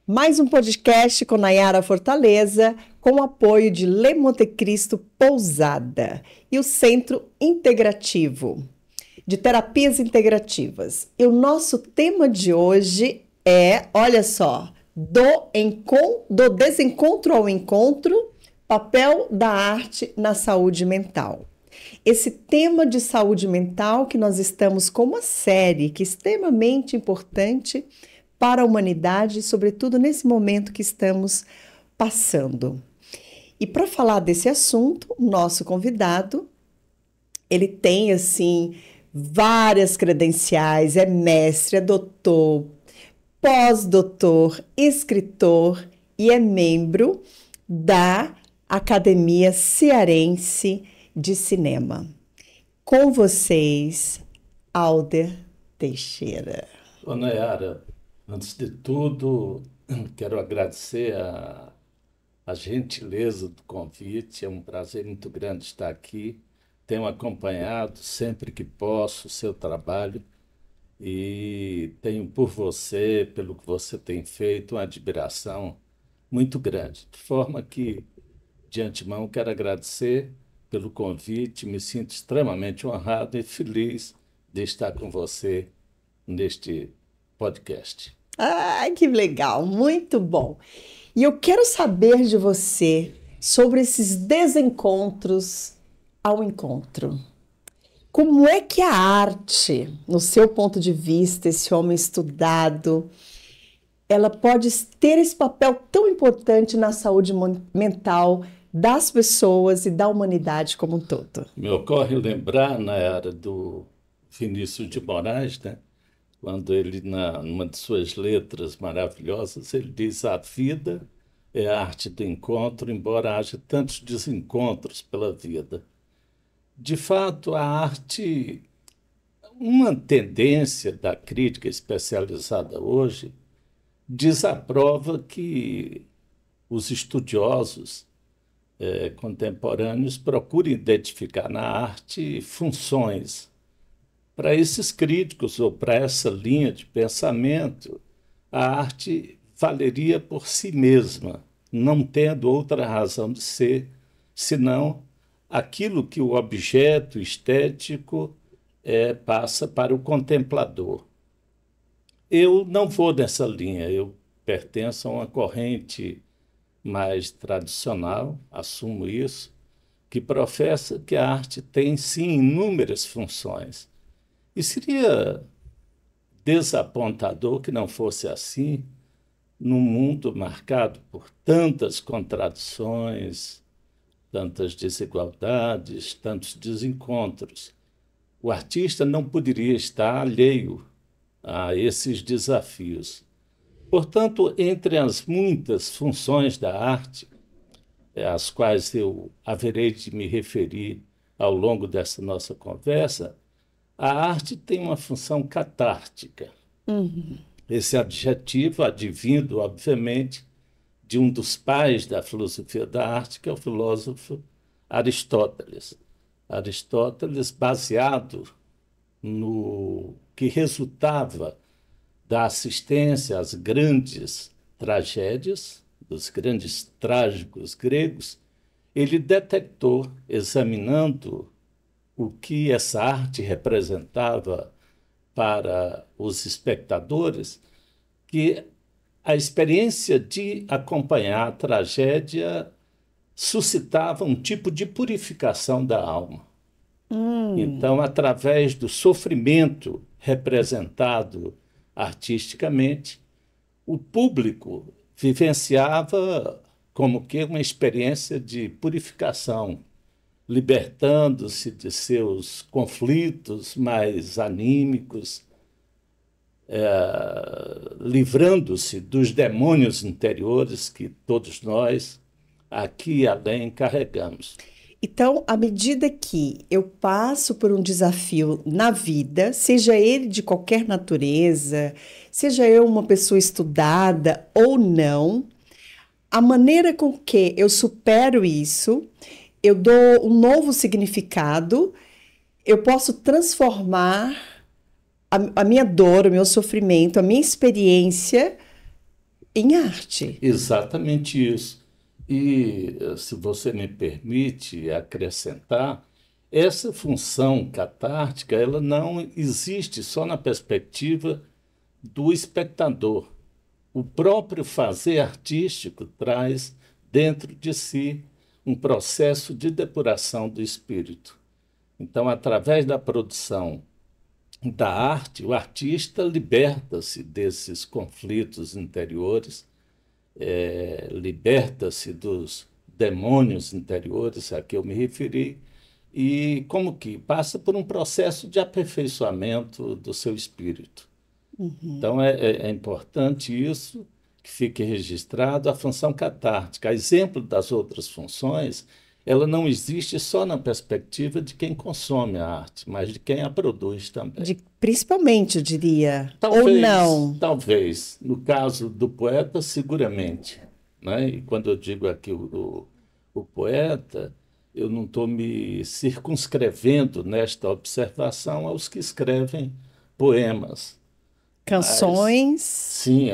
Mais um podcast com Nayara Fortaleza, com o apoio de Le Monte Cristo Pousada e o Centro Integrativo de Terapias Integrativas. E o nosso tema de hoje é, olha só, do desencontro ao encontro, papel da arte na saúde mental. Esse tema de saúde mental que nós estamos com uma série que é extremamente importante para a humanidade, sobretudo nesse momento que estamos passando. E para falar desse assunto, o nosso convidado, ele tem, assim, várias credenciais, é mestre, é doutor, pós-doutor, escritor e é membro da Academia Cearense de Cinema. Com vocês, Alder Teixeira. Ô, Nayara, antes de tudo, quero agradecer a gentileza do convite. É um prazer muito grande estar aqui. Tenho acompanhado sempre que posso o seu trabalho e tenho por você, pelo que você tem feito, uma admiração muito grande. De forma que, de antemão, quero agradecer pelo convite. Me sinto extremamente honrado e feliz de estar com você neste podcast. Ai, que legal, muito bom. E eu quero saber de você sobre esses desencontros ao encontro. Como é que a arte, no seu ponto de vista, esse homem estudado, ela pode ter esse papel tão importante na saúde mental das pessoas e da humanidade como um todo? Me ocorre lembrar, na era do Vinícius de Moraes, né? Quando ele, numa de suas letras maravilhosas, ele diz: a vida é a arte do encontro, embora haja tantos desencontros pela vida. De fato, a arte, uma tendência da crítica especializada hoje, desaprova que os estudiosos contemporâneos procurem identificar na arte funções. Para esses críticos, ou para essa linha de pensamento, a arte valeria por si mesma, não tendo outra razão de ser, senão aquilo que o objeto estético passa para o contemplador. Eu não vou nessa linha, eu pertenço a uma corrente mais tradicional, assumo isso, que professa que a arte tem, sim, inúmeras funções. E seria desapontador que não fosse assim, num mundo marcado por tantas contradições, tantas desigualdades, tantos desencontros. O artista não poderia estar alheio a esses desafios. Portanto, entre as muitas funções da arte, às quais eu haverei de me referir ao longo dessa nossa conversa, a arte tem uma função catártica. Esse adjetivo advindo, obviamente, de um dos pais da filosofia da arte, que é o filósofo Aristóteles. Aristóteles, baseado no que resultava da assistência às grandes tragédias, dos grandes trágicos gregos, ele detectou, examinando o que essa arte representava para os espectadores, que a experiência de acompanhar a tragédia suscitava um tipo de purificação da alma. Então, através do sofrimento representado artisticamente, o público vivenciava como que uma experiência de purificação, libertando-se de seus conflitos mais anímicos, livrando-se dos demônios interiores que todos nós, aqui e além, carregamos. Então, à medida que eu passo por um desafio na vida, seja ele de qualquer natureza, seja eu uma pessoa estudada ou não, a maneira com que eu supero isso, eu dou um novo significado, eu posso transformar a minha dor, o meu sofrimento, a minha experiência em arte. Exatamente isso. E, se você me permite acrescentar, essa função catártica, ela não existe só na perspectiva do espectador. O próprio fazer artístico traz dentro de si um processo de depuração do espírito. Então, através da produção da arte, o artista liberta-se desses conflitos interiores, liberta-se dos demônios interiores a que eu me referi, e como que passa por um processo de aperfeiçoamento do seu espírito. Então, é importante isso, que fique registrado, a função catártica. A exemplo das outras funções, ela não existe só na perspectiva de quem consome a arte, mas de quem a produz também. Principalmente, eu diria. Talvez, ou não. talvez. No caso do poeta, seguramente. Né? E quando eu digo aqui o poeta, eu não estou me circunscrevendo nesta observação aos que escrevem poemas. Mas, Canções. sim,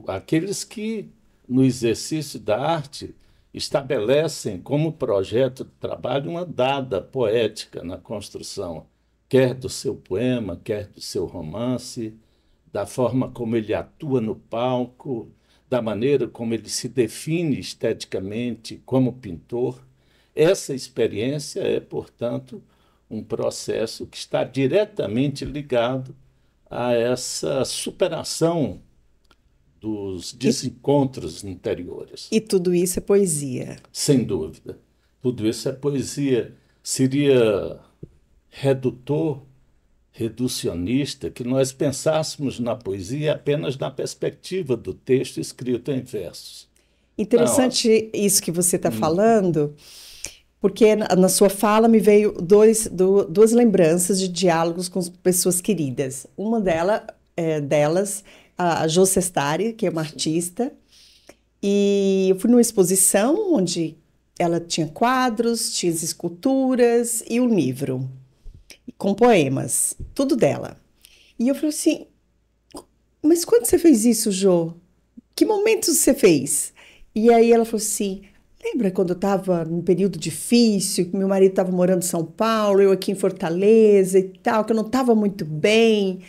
aqueles que, no exercício da arte, estabelecem como projeto de trabalho uma dada poética na construção, quer do seu poema, quer do seu romance, da forma como ele atua no palco, da maneira como ele se define esteticamente como pintor. Essa experiência é, portanto, um processo que está diretamente ligado a essa superação dos desencontros interiores. E tudo isso é poesia. Sem dúvida. Tudo isso é poesia. Seria redutor, reducionista, que nós pensássemos na poesia apenas na perspectiva do texto escrito em versos. Interessante isso que você está falando, porque na sua fala me veio duas lembranças de diálogos com pessoas queridas. Uma delas, a Jo Sestari, que é uma artista, e eu fui numa exposição onde ela tinha quadros, tinha esculturas e um livro com poemas, tudo dela. E eu falei assim, mas quando você fez isso, Jo? Que momentos você fez? E aí ela falou assim, lembra quando eu estava num período difícil, que meu marido estava morando em São Paulo, eu aqui em Fortaleza e tal, que eu não estava muito bem.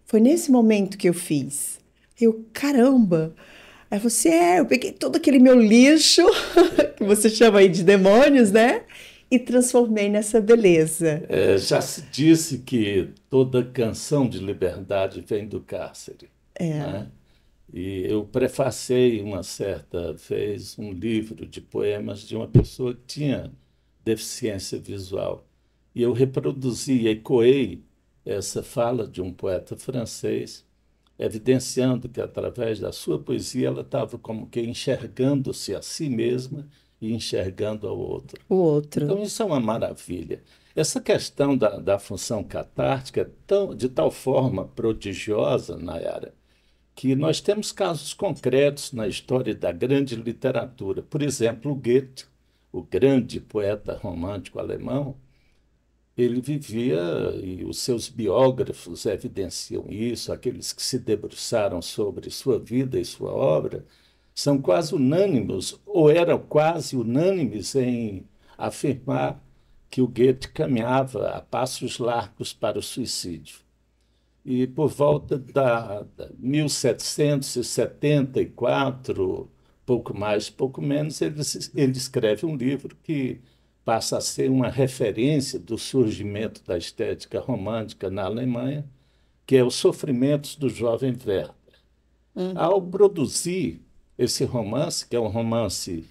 Foi nesse momento que eu fiz. Eu, caramba! Aí você, eu peguei todo aquele meu lixo, que você chama aí de demônios, né? E transformei nessa beleza. Já se disse que toda canção de liberdade vem do cárcere. Né? E eu prefacei uma certa vez um livro de poemas de uma pessoa que tinha deficiência visual. E eu reproduzi, ecoei essa fala de um poeta francês, evidenciando que, através da sua poesia, ela estava como que enxergando-se a si mesma e enxergando ao outro. O outro. Então, isso é uma maravilha. Essa questão da função catártica é de tal forma prodigiosa, Nayara, que nós temos casos concretos na história da grande literatura. Por exemplo, o Goethe, o grande poeta romântico alemão, ele vivia, e os seus biógrafos evidenciam isso, aqueles que se debruçaram sobre sua vida e sua obra, são quase unânimes, ou eram quase unânimes em afirmar que o Goethe caminhava a passos largos para o suicídio. E por volta da 1774, pouco mais, pouco menos, ele escreve um livro que passa a ser uma referência do surgimento da estética romântica na Alemanha, que é Os Sofrimentos do Jovem Werther. Ao produzir esse romance, que é um romance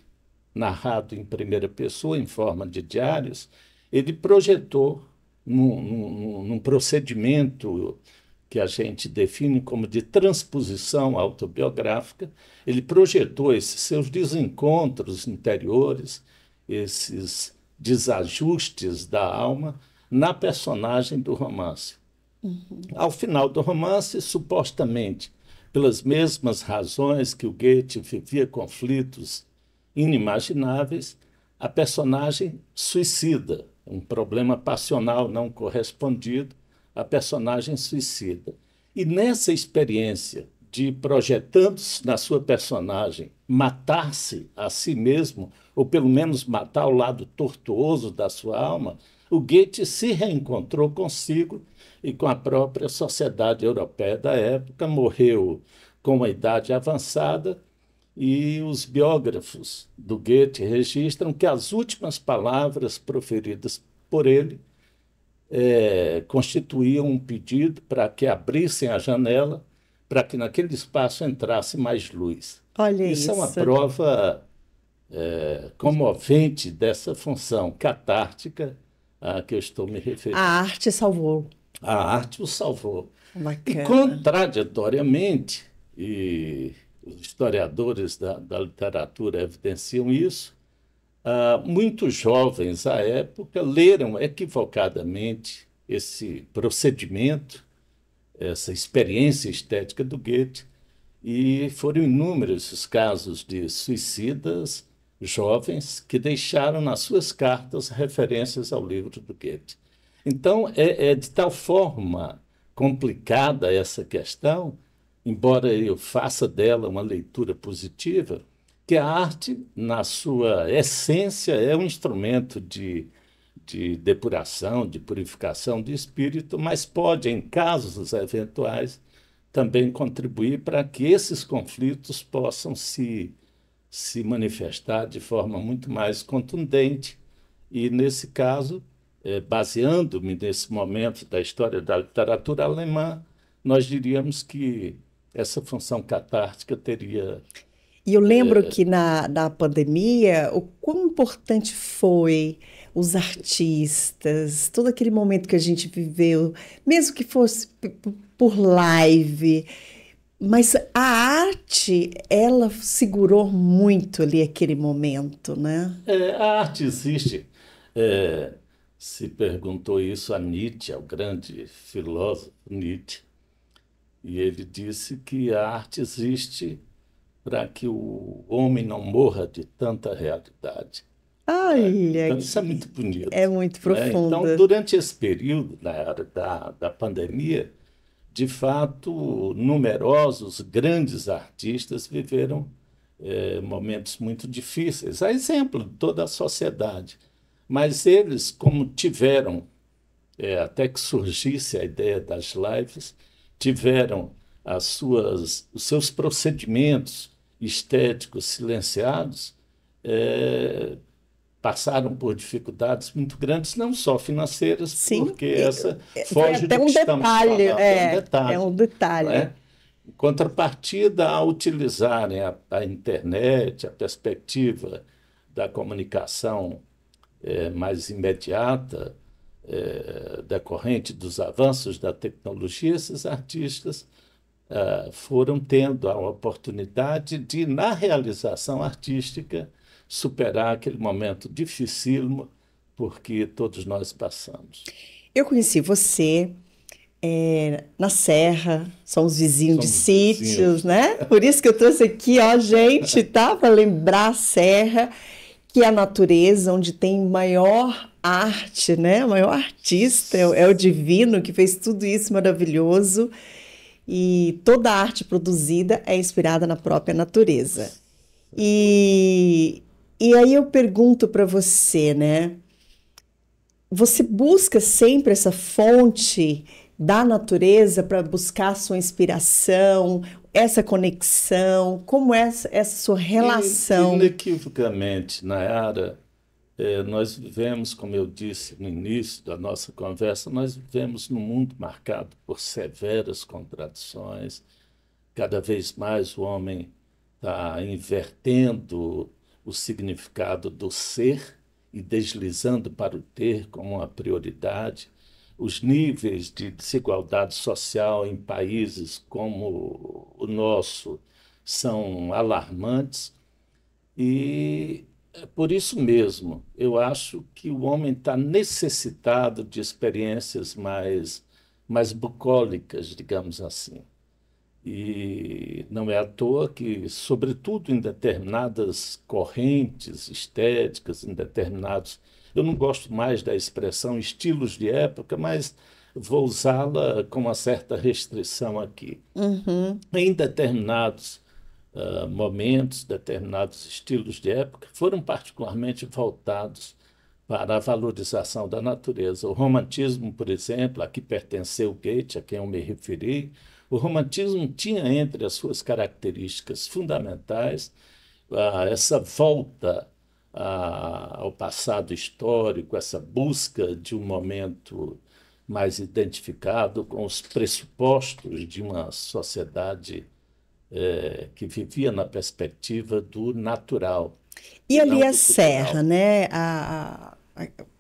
narrado em primeira pessoa, em forma de diários, ele projetou num procedimento que a gente define como de transposição autobiográfica, ele projetou esses seus desencontros interiores, esses desajustes da alma na personagem do romance. Ao final do romance, supostamente, pelas mesmas razões que o Goethe vivia conflitos inimagináveis, a personagem suicida, um problema passional não correspondido, a personagem suicida. E nessa experiência de, projetando-se na sua personagem, matar-se a si mesmo, ou pelo menos matar o lado tortuoso da sua alma, o Goethe se reencontrou consigo e com a própria sociedade europeia da época, morreu com uma idade avançada, e os biógrafos do Goethe registram que as últimas palavras proferidas por ele constituíam um pedido para que abrissem a janela, para que naquele espaço entrasse mais luz. Olha Isso é uma isso. prova comovente dessa função catártica a que eu estou me A referindo. arte salvou. A arte o salvou. E, Bacana. contraditoriamente, e os historiadores da literatura evidenciam isso, muitos jovens à época leram equivocadamente esse procedimento, essa experiência estética do Goethe, e foram inúmeros os casos de suicidas jovens que deixaram nas suas cartas referências ao livro do Goethe. Então, é de tal forma complicada essa questão, embora eu faça dela uma leitura positiva, que a arte, na sua essência, é um instrumento de depuração, de purificação do espírito, mas pode, em casos eventuais, também contribuir para que esses conflitos possam se manifestar de forma muito mais contundente. E, nesse caso, baseando-me nesse momento da história da literatura alemã, nós diríamos que essa função catártica teria. E eu lembro que na pandemia, o quão importante foi os artistas, todo aquele momento que a gente viveu, mesmo que fosse por live, mas a arte, ela segurou muito ali aquele momento, né? A arte existe. É, Se perguntou isso a Nietzsche, ao grande filósofo Nietzsche, e ele disse que a arte existe para que o homem não morra de tanta realidade. Olha, Então, isso é muito é bonito, muito né? Então, profunda. durante esse período, na era da pandemia, de fato, numerosos grandes artistas viveram momentos muito difíceis, a exemplo de toda a sociedade. Mas eles, como tiveram, até que surgisse a ideia das lives, tiveram os seus procedimentos estéticos silenciados, eh, passaram por dificuldades muito grandes, não só financeiras, Sim, porque essa foi foge até do um que estamos detalhe, falando, é um é detalhe, um não detalhe. é? Em contrapartida, a utilizarem a internet, a perspectiva da comunicação mais imediata, decorrente dos avanços da tecnologia, esses artistas foram tendo a oportunidade de, na realização artística, superar aquele momento dificílimo por que todos nós passamos. Eu conheci você na Serra, somos vizinhos de Somos sítios, vizinhos. né? Por isso que eu trouxe aqui, ó, gente, tá? Para lembrar a Serra, que é a natureza onde tem maior arte, né? O maior artista é o divino que fez tudo isso maravilhoso. E toda a arte produzida é inspirada na própria natureza. E, e aí eu pergunto para você, né? Você busca sempre essa fonte da natureza para buscar sua inspiração, essa conexão, como é essa sua relação? Inequivocamente, Nayara, nós vivemos, como eu disse no início da nossa conversa, nós vivemos num mundo marcado por severas contradições. Cada vez mais o homem está invertendo o significado do ser e deslizando para o ter como uma prioridade. Os níveis de desigualdade social em países como o nosso são alarmantes e por isso mesmo eu acho que o homem está necessitado de experiências mais bucólicas, digamos assim. E não é à toa que, sobretudo em determinadas correntes estéticas, em determinados. Eu não gosto mais da expressão estilos de época, mas vou usá-la com uma certa restrição aqui. Uhum. Em determinados momentos, determinados estilos de época, foram particularmente voltados para a valorização da natureza. O romantismo, por exemplo, a que pertenceu Goethe, a quem eu me referi, o romantismo tinha entre as suas características fundamentais essa volta ao passado histórico, essa busca de um momento mais identificado com os pressupostos de uma sociedade que vivia na perspectiva do natural, E e ali não a do serra, cultural. né?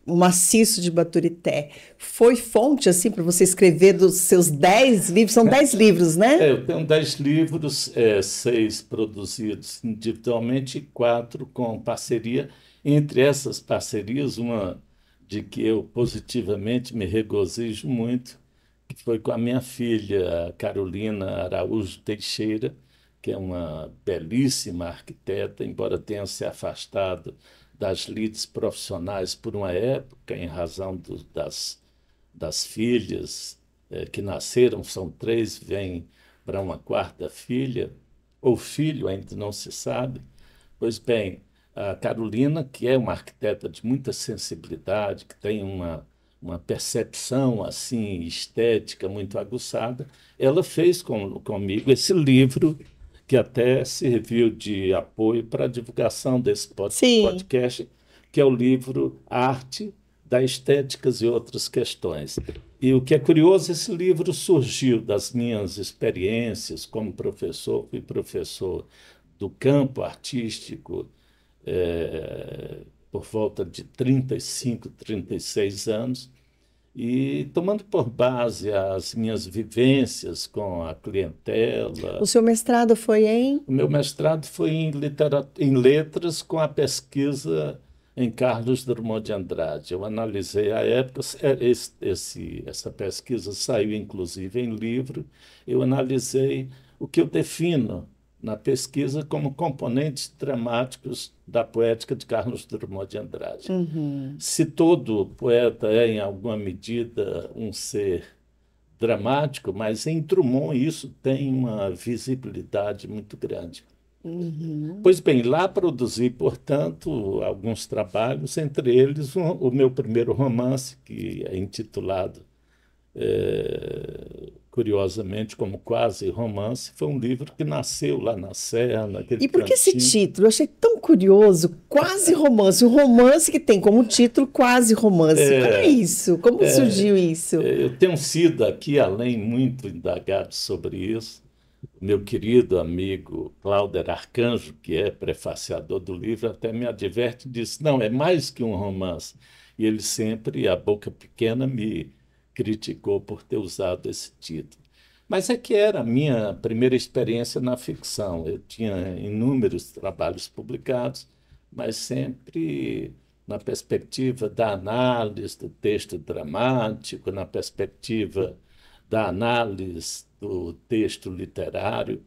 O maciço de Baturité foi fonte assim para você escrever dos seus 10 livros? São 10 livros, né? Eu tenho 10 livros, 6 produzidos individualmente e 4 com parceria. Entre essas parcerias, uma de que eu positivamente me regozijo muito, que foi com a minha filha, a Carolina Araújo Teixeira, que é uma belíssima arquiteta, embora tenha se afastado das lides profissionais por uma época, em razão das filhas que nasceram, são 3, vêm para uma quarta filha, ou filho, ainda não se sabe. Pois bem, a Carolina, que é uma arquiteta de muita sensibilidade, que tem uma percepção assim estética muito aguçada, ela fez comigo esse livro que até serviu de apoio para a divulgação desse Sim. podcast, que é o livro Arte da Estéticas e Outras Questões. E o que é curioso, esse livro surgiu das minhas experiências como professor, fui professor do campo artístico por volta de 35, 36 anos, e tomando por base as minhas vivências com a O clientela. seu mestrado foi em? O meu mestrado foi em letras com a pesquisa em Carlos Drummond de Andrade. Eu analisei a época, essa pesquisa saiu inclusive em livro, eu analisei o que eu defino na pesquisa como componentes dramáticos da poética de Carlos Drummond de Andrade. Uhum. Se todo poeta é, em alguma medida, um ser dramático, mas em Drummond isso tem uma visibilidade muito grande. Uhum. Pois bem, lá produzi, portanto, alguns trabalhos, entre eles o meu primeiro romance, que é intitulado, curiosamente, como Quase Romance, foi um livro que nasceu lá na Serra, naquele E por que esse cantinho. título? Eu achei tão curioso. Quase romance. Um romance que tem como título Quase Romance. Como é isso? Como surgiu isso? Eu tenho sido aqui, além, muito indagado sobre isso. O meu querido amigo Cláudio Arcanjo, que é prefaciador do livro, até me adverte e diz, não, é mais que um romance. E ele sempre, a boca pequena, me criticou por ter usado esse título. Mas é que era a minha primeira experiência na ficção. Eu tinha inúmeros trabalhos publicados, mas sempre na perspectiva da análise do texto dramático, na perspectiva da análise do texto literário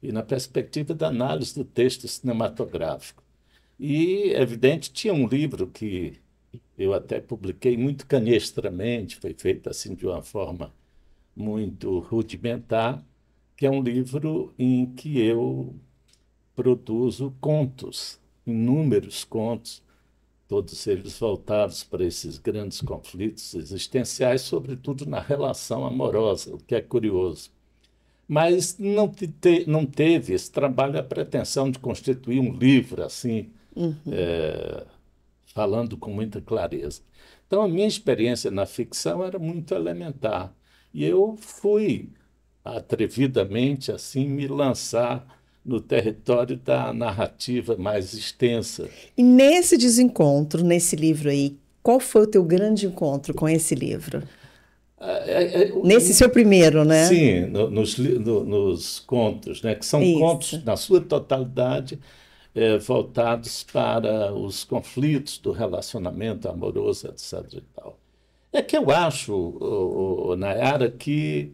e na perspectiva da análise do texto cinematográfico. E, é evidente, tinha um livro que eu até publiquei muito canhestramente, foi feito assim de uma forma muito rudimentar, que é um livro em que eu produzo contos, inúmeros contos, todos eles voltados para esses grandes conflitos existenciais, sobretudo na relação amorosa, o que é curioso. Mas não teve esse trabalho a pretensão de constituir um livro assim, Uhum. falando com muita clareza. Então, a minha experiência na ficção era muito elementar. E eu fui atrevidamente assim me lançar no território da narrativa mais extensa. E nesse desencontro, nesse livro aí, qual foi o teu grande encontro com esse livro? É, é, Nesse seu primeiro, né? sim, nos contos, né, que são contos, Isso. na sua totalidade, voltados para os conflitos do relacionamento amoroso, etc. E tal. É que eu acho, Nayara, que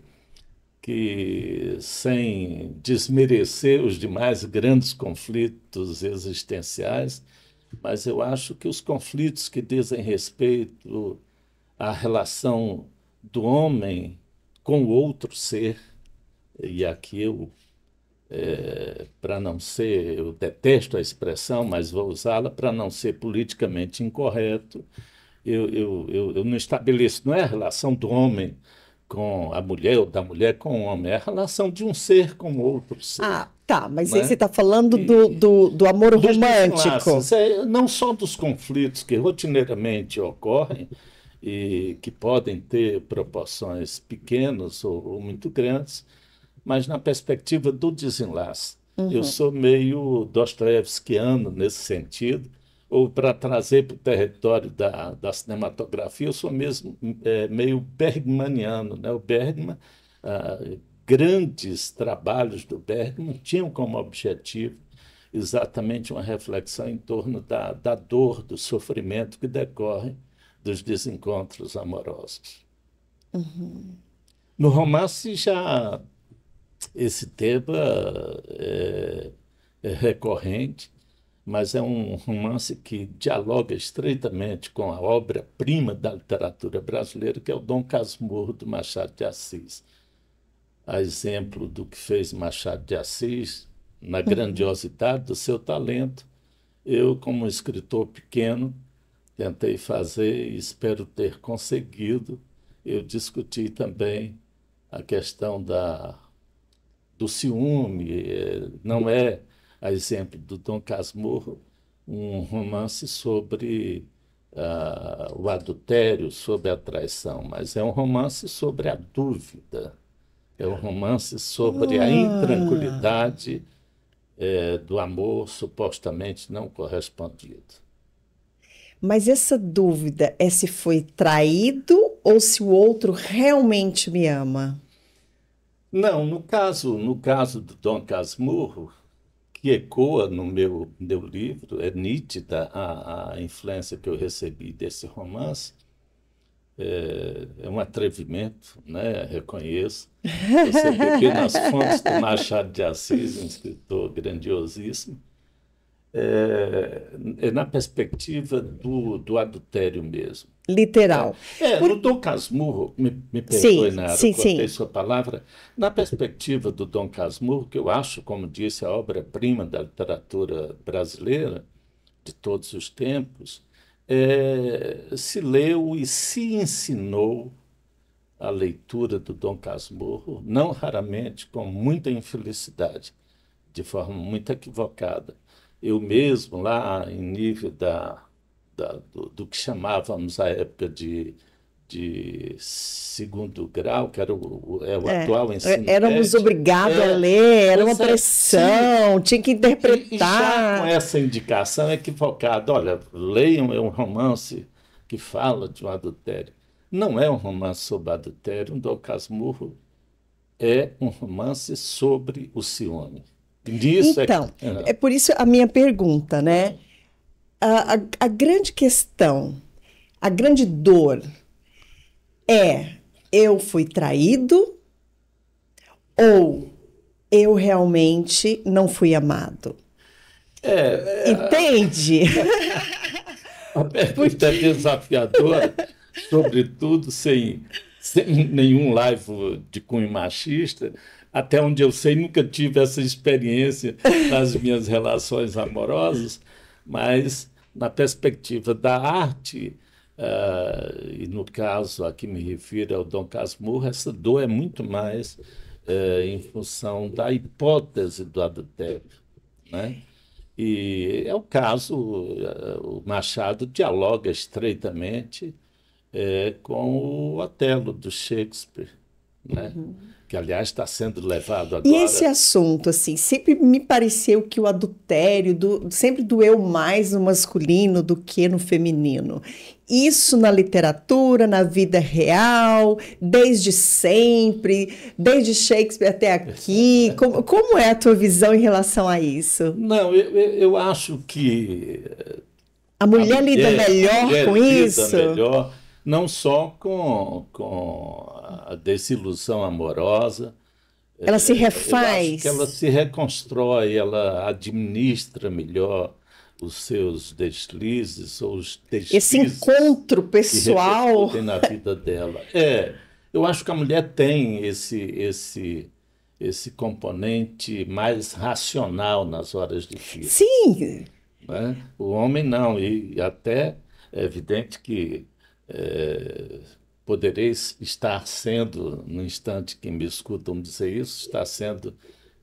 sem desmerecer os demais grandes conflitos existenciais, mas eu acho que os conflitos que dizem respeito à relação do homem com o outro ser, e aqui eu, para não ser, eu detesto a expressão, mas vou usá-la para não ser politicamente incorreto, eu não estabeleço, não é a relação do homem com a mulher ou da mulher com o homem, é a relação de um ser com outro ser, Ah, tá, mas aí você né? está falando do, E do amor dos romântico. desenlaces, não só dos conflitos que rotineiramente ocorrem e que podem ter proporções pequenas ou muito grandes, mas na perspectiva do desenlace. Eu Uhum. sou meio dostoievskiano nesse sentido, ou para trazer para o território da cinematografia, eu sou mesmo meio bergmaniano, né? O Bergman, ah, grandes trabalhos do Bergman tinham como objetivo exatamente uma reflexão em torno da dor, do sofrimento que decorre dos desencontros amorosos. No romance já esse tema é recorrente, mas é um romance que dialoga estreitamente com a obra-prima da literatura brasileira, que é o Dom Casmurro, do Machado de Assis. A exemplo do que fez Machado de Assis, na grandiosidade do seu talento, eu, como escritor pequeno, tentei fazer e espero ter conseguido. Eu discuti também a questão do ciúme, não é, a exemplo do Dom Casmurro, um romance sobre o adultério, sobre a traição, mas é um romance sobre a dúvida, é um romance sobre a Ah, intranquilidade do amor supostamente não correspondido. mas essa dúvida é se foi traído ou se o outro realmente me ama? Não, no caso do Dom Casmurro, que ecoa no meu livro, é nítida a influência que eu recebi desse romance, é um atrevimento, né? Reconheço. Você beber nas fontes do Machado de Assis, um escritor grandiosíssimo, é na perspectiva do adultério mesmo. Né? Literal. Por... No Dom Casmurro, me perdoe, Sim, Nara, eu sim, cortei sim. sua palavra, na perspectiva do Dom Casmurro, que eu acho, como disse, a obra-prima da literatura brasileira de todos os tempos, se leu e se ensinou a leitura do Dom Casmurro, não raramente com muita infelicidade, de forma muito equivocada. Eu mesmo, lá em nível do que chamávamos à época de segundo grau, que era o É, atual ensino éramos médio, obrigados a ler, era uma pois é, se pressão, tinha que e já com interpretar. essa indicação equivocada, olha, leiam um romance que fala de um adultério. Não é um romance sobre adultério, um Dom Casmurro é um romance sobre o ciúme. Nisso é. Então, é por isso a minha pergunta, né? A grande questão, a grande dor é eu fui traído ou eu realmente não fui amado? Entende? A pergunta é desafiadora, sobretudo sem nenhum live de cunho machista. Até onde eu sei, nunca tive essa experiência nas minhas relações amorosas, mas na perspectiva da arte, e no caso a que me refiro ao Dom Casmurro, essa dor é muito mais em função da hipótese do adultério, né? E é o caso, o Machado dialoga estreitamente com o Otelo do Shakespeare, né? Que, aliás, está sendo levado E esse agora. assunto, assim, sempre me pareceu que o adultério sempre doeu mais no masculino do que no feminino. Isso na literatura, na vida real, desde sempre, desde Shakespeare até aqui. Como é a tua visão em relação a isso? Não, eu acho que A mulher lida a melhor mulher com lida isso? melhor, não só com a desilusão amorosa. Ela se Eu acho que ela refaz? se reconstrói, ela administra melhor os seus deslizes ou os Esse deslizes encontro que pessoal? repercutem na vida dela. Eu acho que a mulher tem esse componente mais racional nas horas difíceis, Sim, né? O homem não, e até é evidente que eh, podereis estar sendo, no instante que me escutam dizer isso, está sendo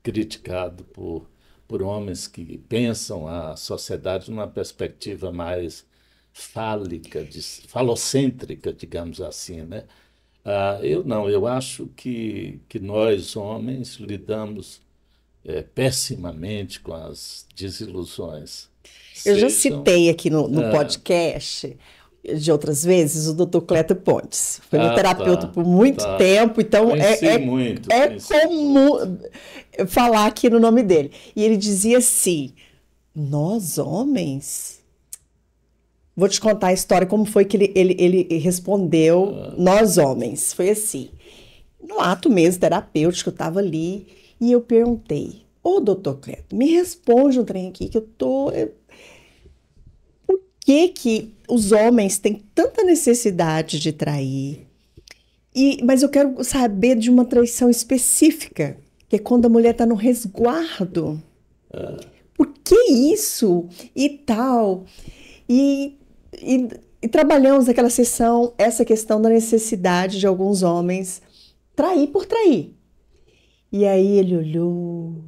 criticado por homens que pensam a sociedade numa perspectiva mais fálica, falocêntrica, digamos assim, né? Eu não, eu acho que nós, homens, lidamos pessimamente com as desilusões. eu já Sejam. citei aqui no Ah, podcast de outras vezes o Dr. Cleto Pontes. Foi meu terapeuta tá, por muito tá. tempo, então Conheci muito, é conheci muito. comum falar aqui no nome dele. E ele dizia assim: nós homens. Vou te contar a história, como foi que ele respondeu, nós homens. Foi assim. No ato mesmo terapêutico, eu estava ali e eu perguntei: Ô, doutor Cleto, me responde um trem aqui que eu tô. Que os homens têm tanta necessidade de trair? Mas eu quero saber de uma traição específica, que é quando a mulher está no resguardo. Por que isso? E tal. E, e, e trabalhamos naquela sessão essa questão da necessidade de alguns homens trair por trair. E aí ele olhou,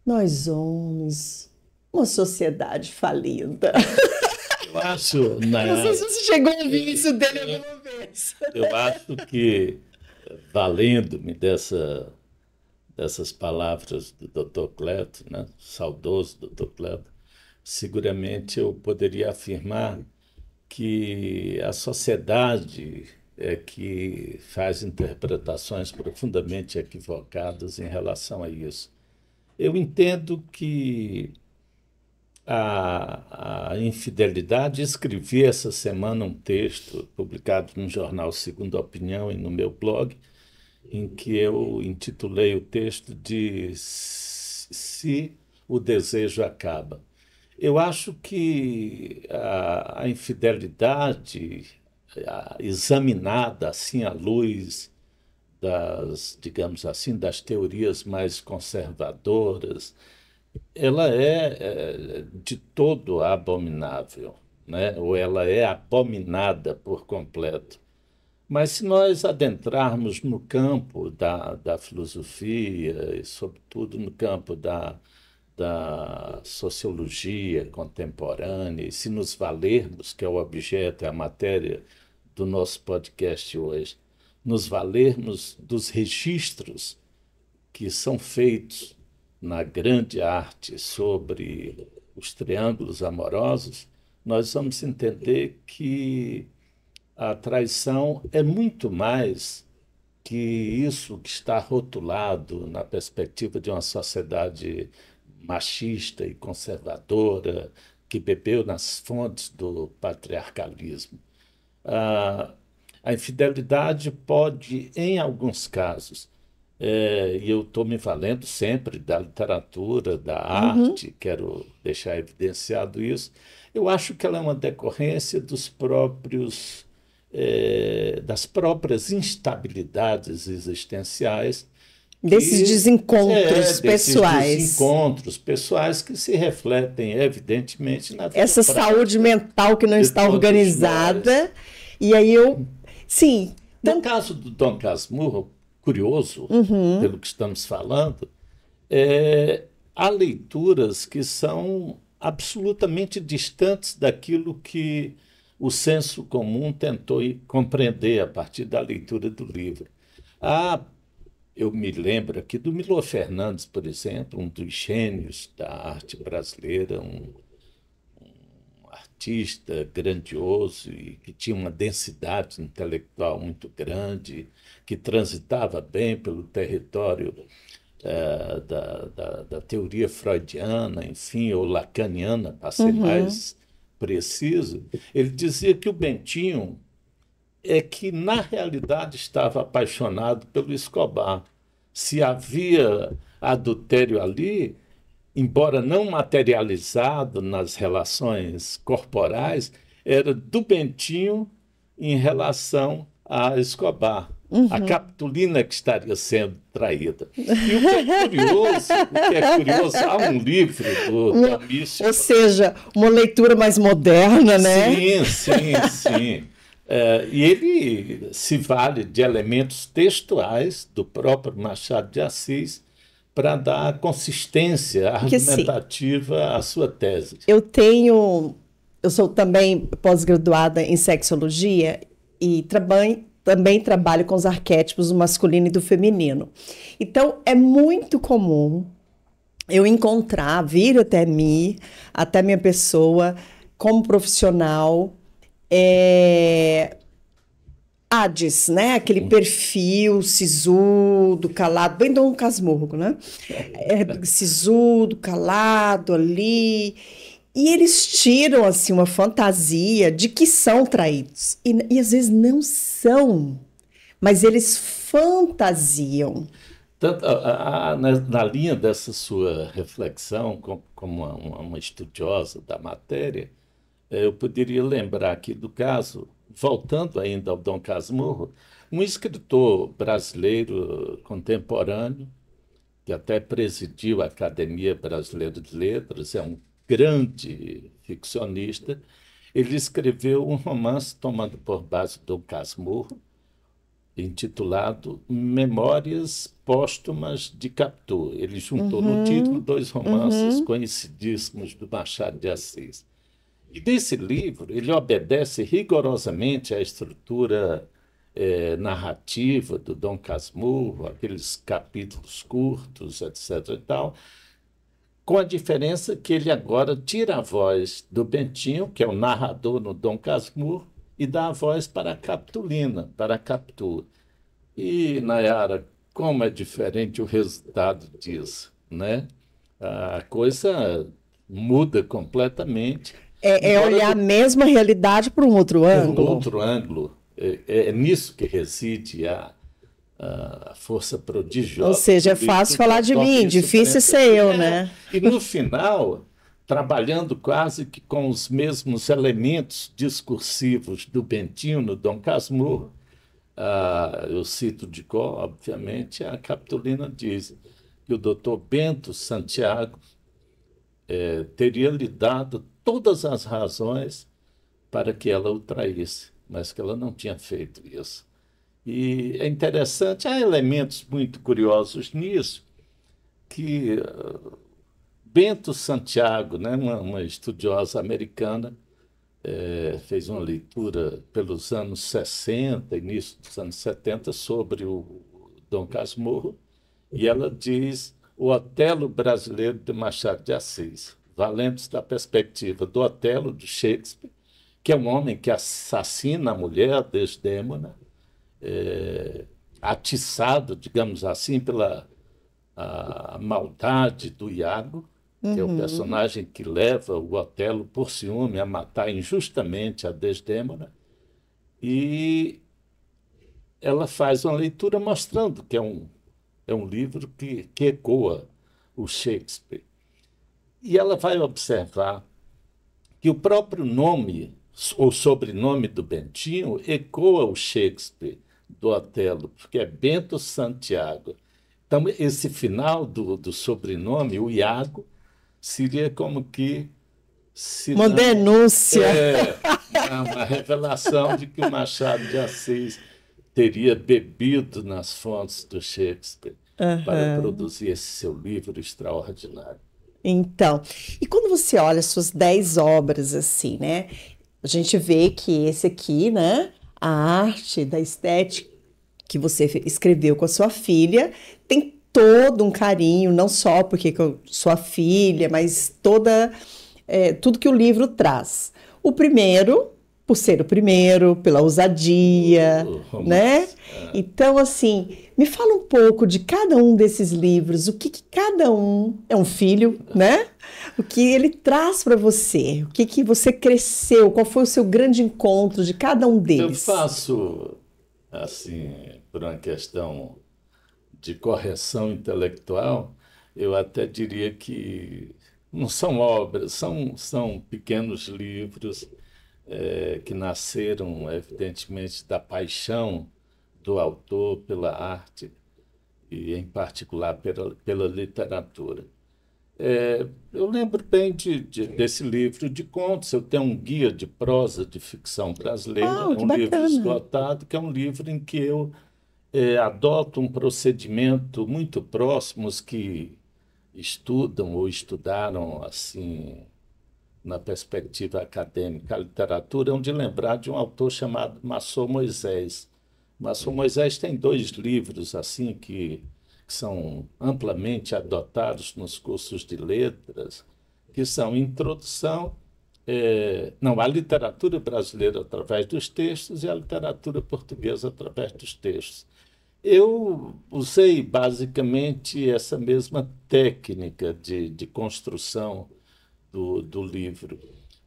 nós homens, uma sociedade falida. Eu acho, Não sei na, se você chegou a ouvir isso dele alguma vez. eu acho que, valendo-me dessas palavras do Dr. Cleto, né, saudoso Dr. Cleto, seguramente eu poderia afirmar que a sociedade é que faz interpretações profundamente equivocadas em relação a isso. Eu entendo que a infidelidade, escrevi essa semana um texto publicado no jornal Segunda Opinião e no meu blog, em que eu intitulei o texto de Se o Desejo Acaba. Eu acho que a infidelidade, examinada assim à luz das, digamos assim, das teorias mais conservadoras, ela é de todo abominável, né? Ou ela é abominada por completo. Mas se nós adentrarmos no campo da filosofia, e sobretudo no campo da sociologia contemporânea, e se nos valermos, que é o objeto, é a matéria do nosso podcast hoje, nos valermos dos registros que são feitos na grande arte sobre os triângulos amorosos, nós vamos entender que a traição é muito mais que isso que está rotulado na perspectiva de uma sociedade machista e conservadora que bebeu nas fontes do patriarcalismo. A, a infidelidade pode, em alguns casos, e eu estou me valendo sempre da literatura, da Uhum. arte, quero deixar evidenciado isso. Eu acho que ela é uma decorrência das próprias instabilidades existenciais Desses desencontros desses pessoais. desencontros pessoais que se refletem, evidentemente, na vida Essa saúde prática mental que não de está todos nós. organizada. E aí eu. Sim. No Então, caso do Dom Casmurro, curioso, uhum. pelo que estamos falando, há leituras que são absolutamente distantes daquilo que o senso comum tentou compreender a partir da leitura do livro. Há, eu me lembro aqui do Milor Fernandes, por exemplo, um dos gênios da arte brasileira, um artista grandioso e que tinha uma densidade intelectual muito grande, que transitava bem pelo território da teoria freudiana, enfim, ou lacaniana, para ser Uhum. mais preciso. Ele dizia que o Bentinho é que, na realidade, estava apaixonado pelo Escobar. Se havia adultério ali, embora não materializado nas relações corporais, era do Bentinho em relação a Escobar. A Capitolina que estaria sendo traída. E o que é curioso, há um livro do Amício. Ou seja, uma leitura mais moderna, né? Sim, sim, sim. E ele se vale de elementos textuais do próprio Machado de Assis para dar consistência Porque sim, argumentativa à sua tese. eu sou também pós-graduada em sexologia e também trabalho com os arquétipos do masculino e do feminino. Então, é muito comum eu encontrar, vir até mim, até minha pessoa, como profissional, Hades, né? Aquele perfil sisudo, calado, bem Dom Casmurro, né? Sisudo, calado ali. E eles tiram, assim, uma fantasia de que são traídos. E às vezes não são, mas eles fantasiam. Tanto, na linha dessa sua reflexão, como uma estudiosa da matéria, eu poderia lembrar aqui do caso, voltando ainda ao Dom Casmurro, um escritor brasileiro contemporâneo, que até presidiu a Academia Brasileira de Letras, é um grande ficcionista. Ele escreveu um romance tomando por base Dom Casmurro, intitulado Memórias Póstumas de Capitu. Ele juntou no título dois romances conhecidíssimos do Machado de Assis. E desse livro, ele obedece rigorosamente à estrutura narrativa do Dom Casmurro, aqueles capítulos curtos, etc. e tal, com a diferença que ele agora tira a voz do Bentinho, que é o narrador no Dom Casmurro, e dá a voz para a Capitolina, para a Capitu. E, Nayara, como é diferente o resultado disso, né? A coisa muda completamente. É olhar a mesma realidade por um outro Um ângulo. outro ângulo. É nisso que reside a força prodigiosa. Ou seja, é fácil falar de mim, difícil ser eu, né? E no final, trabalhando quase que com os mesmos elementos discursivos do Bentinho no Dom Casmurro, eu cito de cor, obviamente, a Capitolina diz que o doutor Bento Santiago teria lhe dado todas as razões para que ela o traísse, mas que ela não tinha feito isso. E é interessante, há elementos muito curiosos nisso, que Bento Santiago, né, uma estudiosa americana, fez uma leitura pelos anos 60, início dos anos 70, sobre o Dom Casmurro, e ela diz o Otelo brasileiro de Machado de Assis, valendo-se da perspectiva do Otelo de Shakespeare, que é um homem que assassina a mulher, Desdémona, atiçado, digamos assim, pela a maldade do Iago, que é o personagem que leva o Otelo por ciúme a matar injustamente a Desdémona, e ela faz uma leitura mostrando que é um livro que ecoa o Shakespeare. E ela vai observar que o próprio nome, ou sobrenome do Bentinho, ecoa o Shakespeare do Otelo, porque é Bento Santiago. Então, esse final do sobrenome, o Iago, seria como que se Uma denúncia. uma revelação de que o Machado de Assis teria bebido nas fontes do Shakespeare para produzir esse seu livro extraordinário. Então, e quando você olha as suas 10 obras assim, né? A gente vê que esse aqui, né? A arte da estética que você escreveu com a sua filha tem todo um carinho, não só porque eu sou a filha, mas tudo que o livro traz. O primeiro, por ser o primeiro, pela ousadia, né? Então, assim, me fala um pouco de cada um desses livros, o que cada um é um filho, né? O que ele traz para você, o que você cresceu, qual foi o seu grande encontro de cada um Eu deles? faço, assim, por uma questão de correção intelectual, eu até diria que não são obras, são pequenos livros que nasceram, evidentemente, da paixão do autor pela arte e, em particular, pela literatura. Eu lembro bem desse livro de contos. Eu tenho um guia de prosa de ficção brasileira, Uau, é que um livro bacana. esgotado, que é um livro em que eu adoto um procedimento muito próximo aos que estudam ou estudaram assim na perspectiva acadêmica a literatura, é um de lembrar de um autor chamado Massot Moisés. Massot Moisés tem dois livros assim que são amplamente adotados nos cursos de letras, que são Introdução, não, a literatura brasileira através dos textos e a literatura portuguesa através dos textos. Eu usei basicamente essa mesma técnica de construção do livro.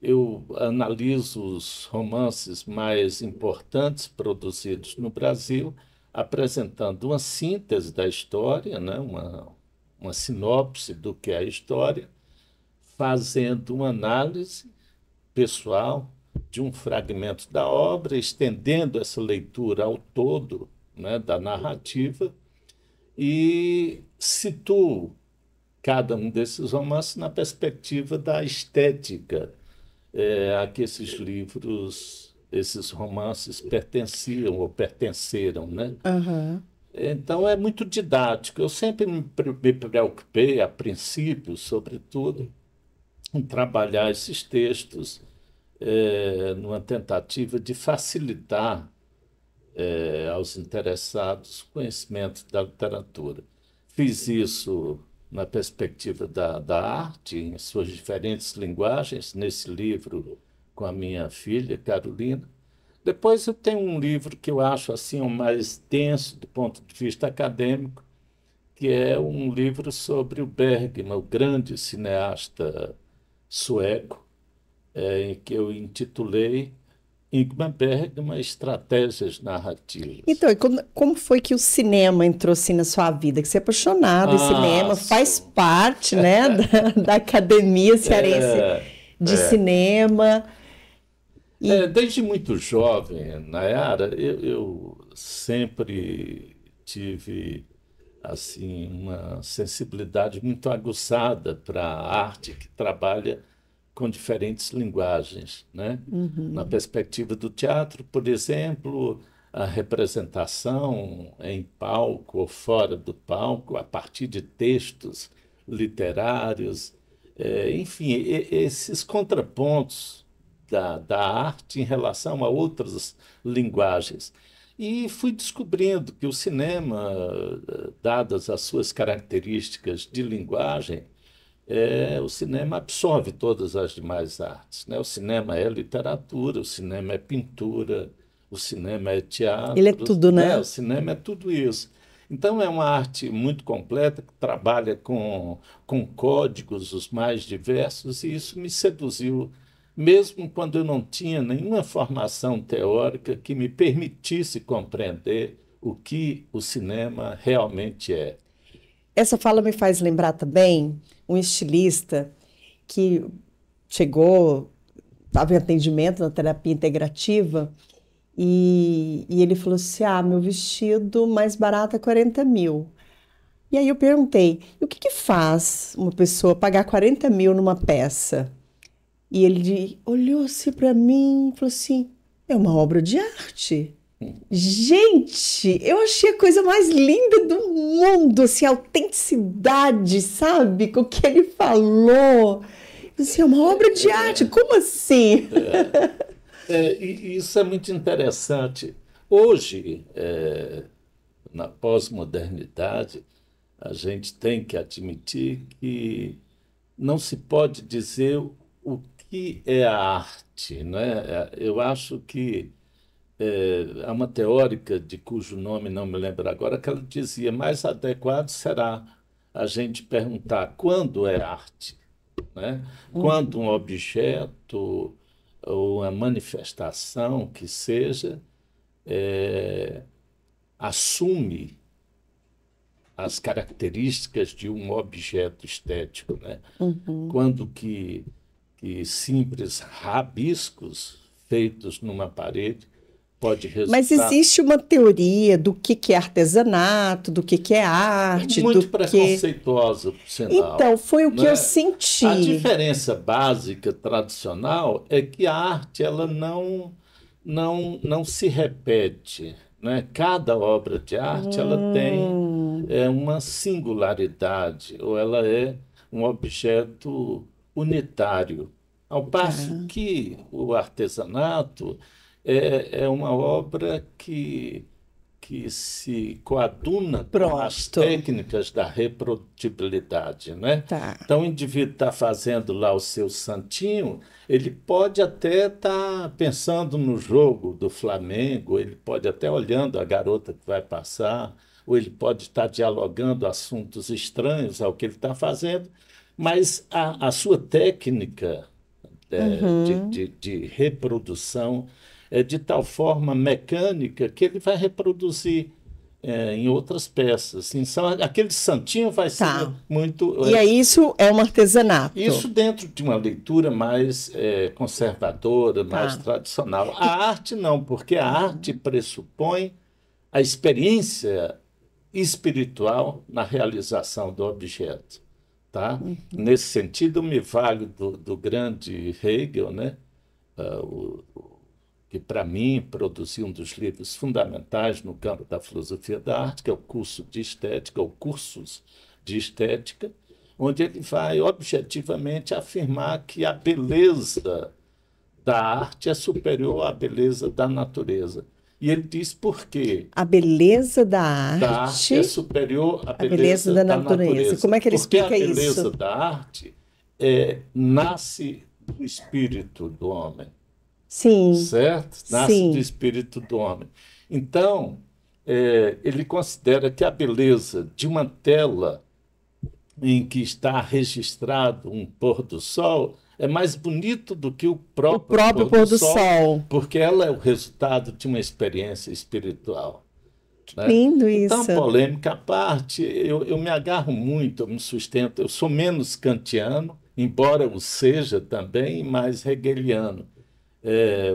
Eu analiso os romances mais importantes produzidos no Brasil, apresentando uma síntese da história, né? Uma sinopse do que é a história, fazendo uma análise pessoal de um fragmento da obra, estendendo essa leitura ao todo, né, da narrativa, e situo cada um desses romances na perspectiva da estética a que esses livros, esses romances pertenciam ou pertenceram, né? Aham. Então é muito didático. Eu sempre me preocupei, a princípio, sobretudo, em trabalhar esses textos numa tentativa de facilitar aos interessados o conhecimento da literatura. Fiz isso na perspectiva da arte, em suas diferentes linguagens, nesse livro com a minha filha, Carolina. Depois eu tenho um livro que eu acho assim o mais denso do ponto de vista acadêmico, que é um livro sobre o Bergman, o grande cineasta sueco, em que eu intitulei Ingmar Bergman, Estratégias Narrativas. Então, e como foi que o cinema entrou assim na sua vida? Que você é apaixonado em Ah, cinema, faz sou. parte, né, da Academia Cearense É, de é. Cinema. E Desde muito jovem, Nayara, eu sempre tive assim uma sensibilidade muito aguçada para a arte que trabalha com diferentes linguagens, né? Na uhum. perspectiva do teatro, por exemplo, a representação em palco ou fora do palco, a partir de textos literários, enfim, esses contrapontos da arte em relação a outras linguagens. E fui descobrindo que o cinema, dadas as suas características de linguagem, o cinema absorve todas as demais artes, né? O cinema é literatura, o cinema é pintura, o cinema é Ele é teatro, tudo, né? O né? cinema é tudo isso. Então é uma arte muito completa que trabalha com códigos os mais diversos e isso me seduziu, mesmo quando eu não tinha nenhuma formação teórica que me permitisse compreender o que o cinema realmente é. Essa fala me faz lembrar também um estilista que chegou, estava em atendimento na terapia integrativa e ele falou assim: Ah, meu vestido mais barato é 40 mil. E aí eu perguntei: e o que que faz uma pessoa pagar 40 mil numa peça? E ele olhou assim para mim e falou assim: é uma obra de arte. Gente, eu achei a coisa mais linda do mundo, assim, a autenticidade, sabe? Com o que ele falou. Assim, é uma obra de arte, como assim? E isso é muito interessante. Hoje, na pós-modernidade, a gente tem que admitir que não se pode dizer o que é a arte, né? Eu acho que há uma teórica de cujo nome não me lembro agora, que ela dizia mais adequado será a gente perguntar quando é arte, né? Quando um objeto ou uma manifestação que seja assume as características de um objeto estético, né? Uhum. Quando que simples rabiscos feitos numa parede pode Mas resultar existe uma teoria do que é artesanato, do que é arte, do muito que... preconceituosa, por sinal, Então, foi o que eu né? A senti. diferença básica, tradicional, é que a arte ela não se repete, né? Cada obra de arte ela tem Hum, uma singularidade, ou ela é um objeto unitário. Ao passo tá. que o artesanato é uma obra que se coaduna com as Pronto. técnicas da reprodutibilidade, né? Tá. Então, o indivíduo está fazendo lá o seu santinho, ele pode até estar pensando no jogo do Flamengo, ele pode até olhando a garota que vai passar, ou ele pode estar dialogando assuntos estranhos ao que ele está fazendo, mas a sua técnica Uhum. de reprodução é de tal forma mecânica que ele vai reproduzir em outras peças. Então, aquele santinho vai ser Tá. muito. E aí isso é um Isso artesanato. dentro de uma leitura mais conservadora, mais Tá. tradicional. E- A arte não, porque a arte Uhum. pressupõe a experiência espiritual na realização do objeto. Tá? Uhum. Nesse sentido, eu me valho do grande Hegel, né? Que para mim produziu um dos livros fundamentais no campo da filosofia da arte, que é o curso de estética, ou cursos de estética, onde ele vai objetivamente afirmar que a beleza da arte é superior à beleza da natureza. E ele diz por quê? A beleza da Da arte é arte, superior à a beleza beleza da da natureza. natureza. Como é que ele Porque a explica beleza isso? da arte nasce do espírito do homem, Sim, certo? Nasce do sim. espírito do homem. Então, ele considera que a beleza de uma tela em que está registrado um pôr do sol é mais bonito do que o O próprio próprio pôr do pôr do sol, sol. porque ela é o resultado de uma experiência espiritual, né? Lindo Então, isso. polêmica à parte, eu me agarro muito, eu me sustento. Eu sou menos kantiano, embora o seja também, mais hegeliano.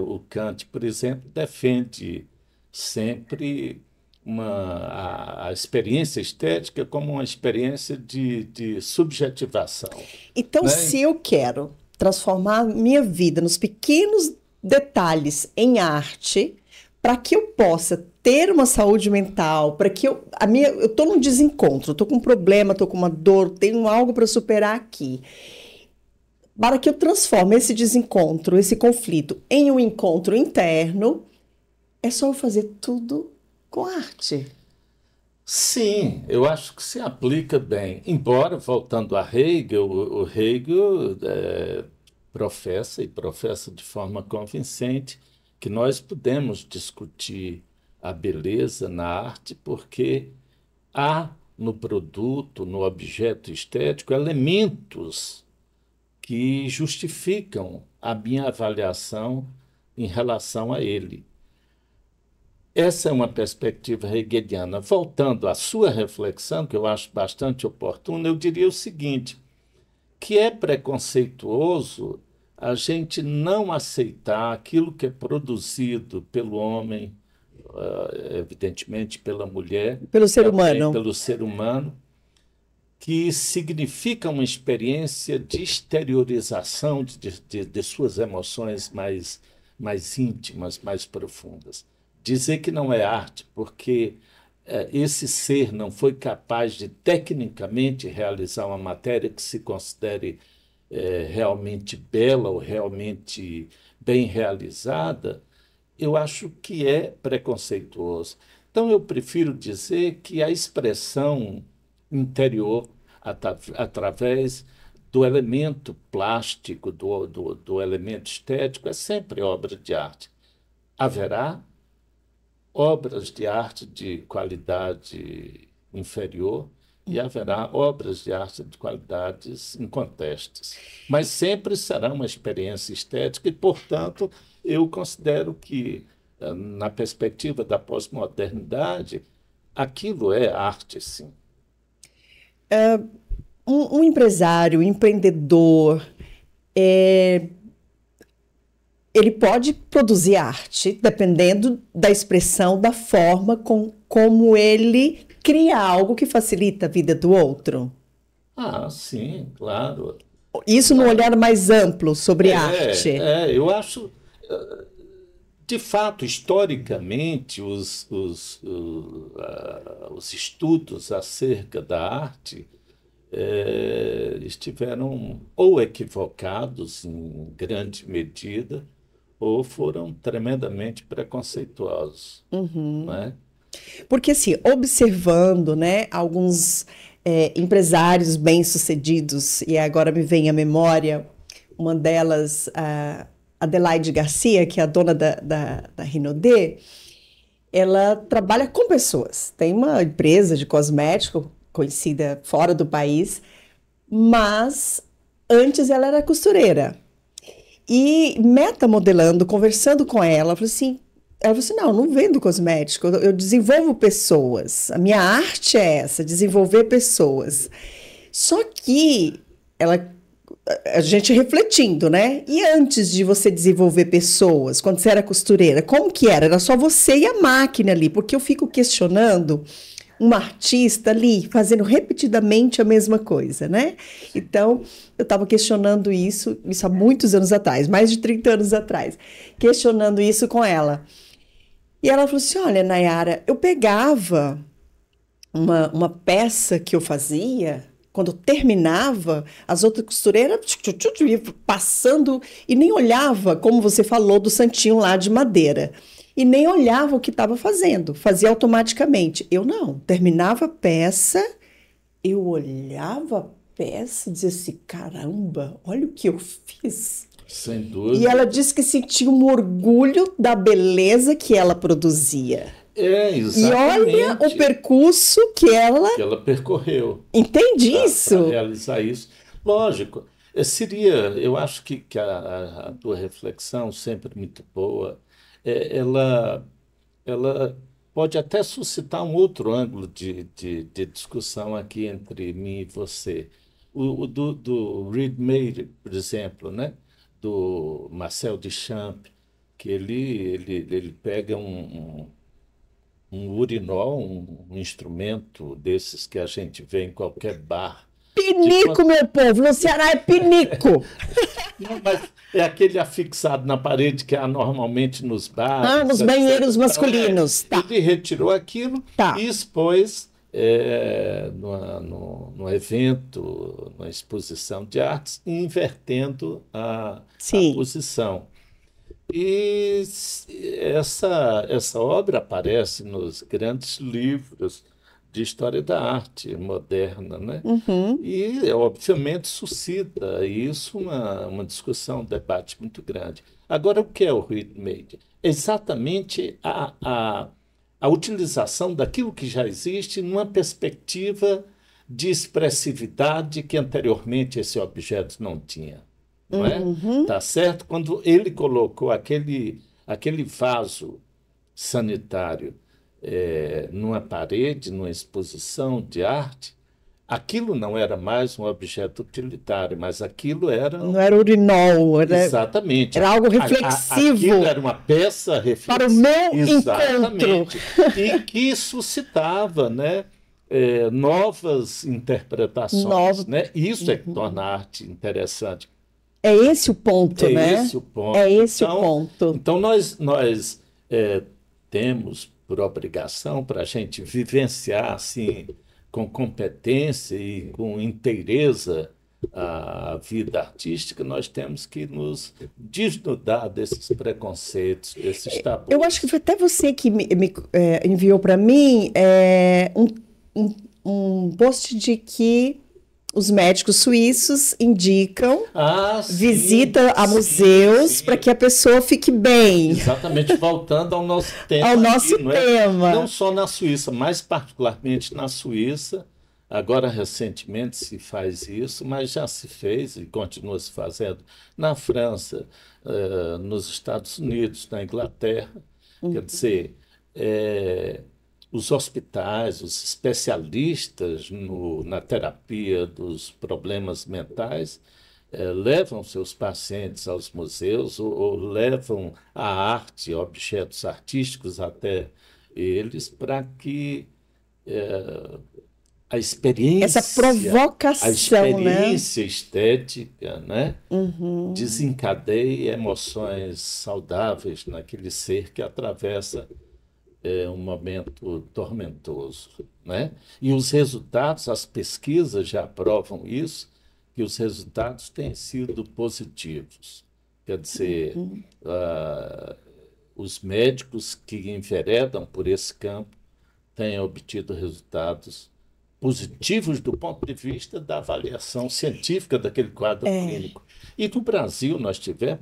O Kant, por exemplo, defende sempre a experiência estética como uma experiência de subjetivação, Então, né? se eu quero transformar minha vida nos pequenos detalhes em arte, para que eu possa ter uma saúde mental, para que eu estou num desencontro, estou com um problema, estou com uma dor, tenho algo para superar aqui. Para que eu transforme esse desencontro, esse conflito, em um encontro interno, é só eu fazer tudo com arte. Sim, eu acho que se aplica bem. Embora, voltando a Hegel, o Hegel professa, e professa de forma convincente, que nós podemos discutir a beleza na arte porque há no produto, no objeto estético, elementos que justificam a minha avaliação em relação a ele. Essa é uma perspectiva hegeliana. Voltando à sua reflexão, que eu acho bastante oportuna, eu diria o seguinte: que é preconceituoso a gente não aceitar aquilo que é produzido pelo homem, evidentemente pela mulher, Pelo ser também humano. pelo ser humano, que significa uma experiência de exteriorização de suas emoções mais íntimas, mais profundas. Dizer que não é arte, porque esse ser não foi capaz de tecnicamente realizar uma matéria que se considere realmente bela ou realmente bem realizada, eu acho que é preconceituoso. Então, eu prefiro dizer que a expressão interior, através do elemento plástico, do elemento estético, é sempre obra de arte. Haverá obras de arte de qualidade inferior e haverá obras de arte de qualidades incontestas. Mas sempre será uma experiência estética e, portanto, eu considero que, na perspectiva da pós-modernidade, aquilo é arte, sim. Um empresário, um empreendedor, ele pode produzir arte, dependendo da expressão, da forma como ele cria algo que facilita a vida do outro. Ah, sim, claro. Isso no olhar mais amplo sobre arte. Eu acho, de fato, historicamente, os estudos acerca da arte estiveram ou equivocados em grande medida, ou foram tremendamente preconceituosos, não é? Porque, assim, observando, né, alguns empresários bem-sucedidos, e agora me vem à memória uma delas, a Adelaide Garcia, que é a dona da Rinodê, ela trabalha com pessoas. Tem uma empresa de cosmético conhecida fora do país, mas antes ela era costureira. E metamodelando, conversando com ela, ela falou assim, não, eu não vendo cosmético, eu desenvolvo pessoas. A minha arte é essa, desenvolver pessoas. Só que a gente refletindo, né? E antes de você desenvolver pessoas, quando você era costureira, como que era? Era só você e a máquina ali, porque eu fico questionando uma artista ali fazendo repetidamente a mesma coisa, né? Então, eu estava questionando isso há muitos anos atrás, mais de 30 anos atrás, questionando isso com ela. E ela falou assim, olha, Nayara, eu pegava uma peça que eu fazia, quando eu terminava, as outras costureiras ia passando e nem olhava, como você falou, do santinho lá de madeira. E nem olhava o que estava fazendo, fazia automaticamente. Eu não, terminava a peça, eu olhava a peça e dizia assim, caramba, olha o que eu fiz. Sem E ela dúvida. disse que sentia um orgulho da beleza que ela produzia. E olha o Exatamente, percurso que ela que ela percorreu entende para isso. realizar isso. Lógico, seria, eu acho que a tua reflexão, sempre muito boa, ela pode até suscitar um outro ângulo de discussão aqui entre mim e você. Do Reed Made, por exemplo, né? Do Marcel Duchamp, que ele pega um urinol, um instrumento desses que a gente vê em qualquer bar. De Pinico, quanto... meu povo, no Ceará é pinico. Não, mas é aquele afixado na parede que há normalmente nos Ah, bares, nos etc. banheiros Então, masculinos. Tá, ele retirou aquilo e tá. expôs no evento, na exposição de artes, invertendo a Sim. posição. E essa obra aparece nos grandes livros de história da arte moderna, né? Uhum. E, obviamente, suscita isso uma discussão, um debate muito grande. Agora, o que é o ready-made? Exatamente a utilização daquilo que já existe numa perspectiva de expressividade que anteriormente esse objeto não tinha, não é? Uhum. Tá certo? Quando ele colocou aquele vaso sanitário numa parede, numa exposição de arte, aquilo não era mais um objeto utilitário, mas aquilo era Não era urinol, exatamente. era algo Aquilo reflexivo era uma peça para o reflexiva. meu encontro. Exatamente. E que suscitava, né, novas interpretações, Novo. né? Isso é que torna a arte interessante. É esse o ponto, É né? esse o É ponto. esse o Então, ponto. então nós temos por obrigação para a gente vivenciar assim com competência e com inteireza a vida artística, nós temos que nos desnudar desses preconceitos, desses Eu acho que tabus. foi até você que enviou para mim um, um post de que os médicos suíços indicam Ah, sim, visita a sim, museus para sim. que a pessoa fique bem. Exatamente, voltando ao nosso Ao tema aqui, nosso não é? Não tema. só na Suíça, mas particularmente na Suíça. Agora, recentemente, se faz isso, mas já se fez e continua se fazendo na França, nos Estados Unidos, na Inglaterra. Quer dizer, eh, os hospitais, os especialistas na terapia dos problemas mentais, levam seus pacientes aos museus ou levam a arte, objetos artísticos até eles, para que a Essa a provocação, né? experiência estética, né, Uhum. desencadeie emoções saudáveis naquele ser que atravessa um momento tormentoso, né? E os resultados, as pesquisas já provam isso, que os resultados têm sido positivos. Quer dizer, os médicos que enveredam por esse campo têm obtido resultados positivos do ponto de vista da avaliação científica daquele quadro É. clínico. E no Brasil nós tivemos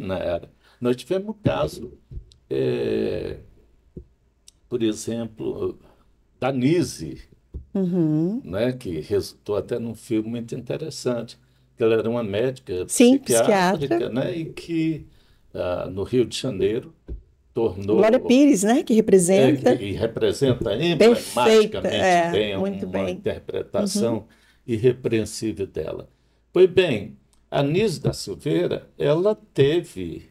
um caso, eh, por exemplo, da Nise, Uhum. né, que resultou até num filme muito interessante, que ela era uma médica Sim, psiquiatra. psiquiátrica, né, e que no Rio de Janeiro Glória tornou Pires, né? Que representa. e representa Perfeita. emblematicamente É, bem muito uma bem. Uhum. interpretação irrepreensível dela. Pois bem, a Nise da Silveira, ela teve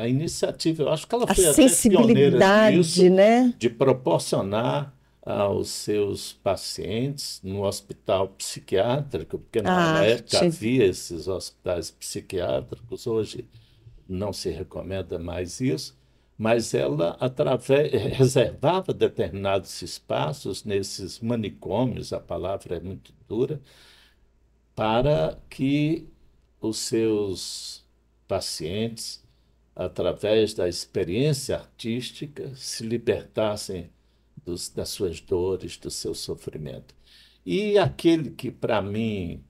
a iniciativa, eu acho que ela A foi até pioneira sensibilidade, nisso, né? de proporcionar aos seus pacientes no hospital psiquiátrico, porque A na época arte. havia esses hospitais psiquiátricos, hoje não se recomenda mais isso, mas ela reservava determinados espaços nesses manicômios, a palavra é muito dura, para que os seus pacientes, através da experiência artística, se libertassem das suas dores, do seu sofrimento. E aquele que, para mim,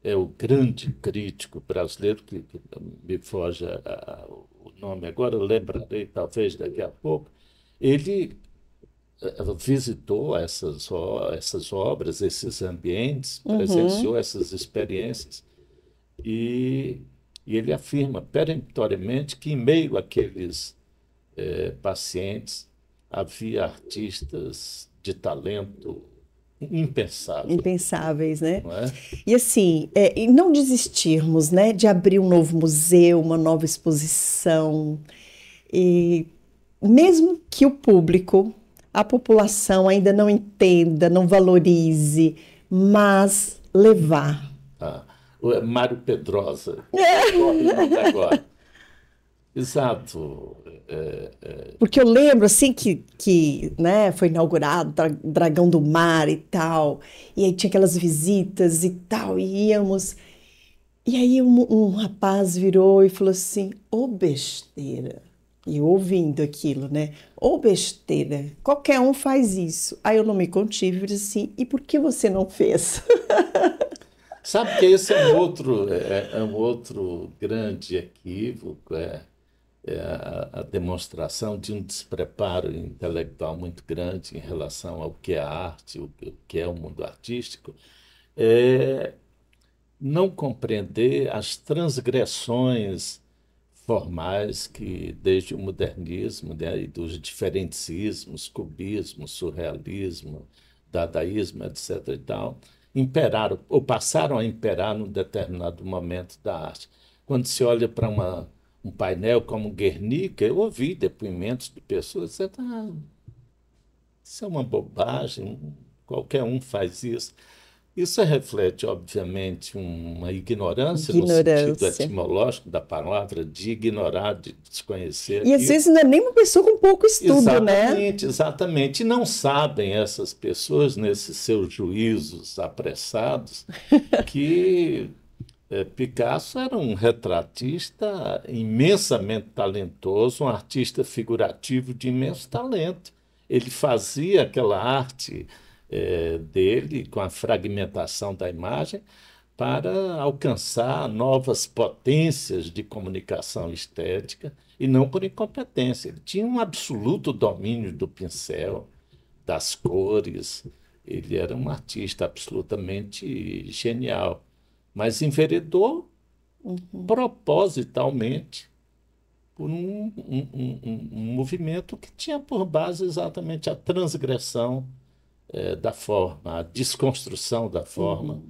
é o grande crítico brasileiro, que me foge o nome agora, eu lembrarei talvez daqui a pouco, ele visitou essas obras, esses ambientes, Uhum. presenciou essas experiências e, e ele afirma peremptoriamente que, em meio àqueles pacientes, havia artistas de talento impensável, Impensáveis, né? não é? E assim, e não desistirmos, né, de abrir um novo museu, uma nova exposição, e mesmo que o público, a população ainda não entenda, não valorize, mas levar. O Mário Pedrosa, me ocorre o nome agora. Exato. Porque eu lembro assim que né, foi inaugurado Dragão do Mar e tal, e aí tinha aquelas visitas e tal, e íamos. E aí um rapaz virou e falou assim: ô besteira. E eu ouvindo aquilo, né? Ô besteira, qualquer um faz isso. Aí eu não me contive e disse assim: e por que você não fez? Sabe que esse é um outro grande equívoco, a demonstração de um despreparo intelectual muito grande em relação ao que é a arte, o que é o mundo artístico, é não compreender as transgressões formais que, desde o modernismo, né, e dos diferentes ismos, cubismo, surrealismo, dadaísmo, etc. e tal, imperaram ou passaram a imperar num determinado momento da arte. Quando se olha para um painel como Guernica, eu ouvi depoimentos de pessoas dizendo: isso é uma bobagem, qualquer um faz isso. Isso reflete, obviamente, uma ignorância no sentido Ignorância. etimológico da palavra, de ignorar, de desconhecer E às aquilo. vezes não é nem uma pessoa com pouco estudo, né? Exatamente, exatamente. E não sabem essas pessoas, nesses seus juízos apressados, que Picasso era um retratista imensamente talentoso, um artista figurativo de imenso talento. Ele fazia aquela arte dele com a fragmentação da imagem para alcançar novas potências de comunicação estética e não por incompetência. Ele tinha um absoluto domínio do pincel, das cores. Ele era um artista absolutamente genial, mas enveredou propositalmente por um movimento que tinha por base exatamente a transgressão da forma, a desconstrução da forma,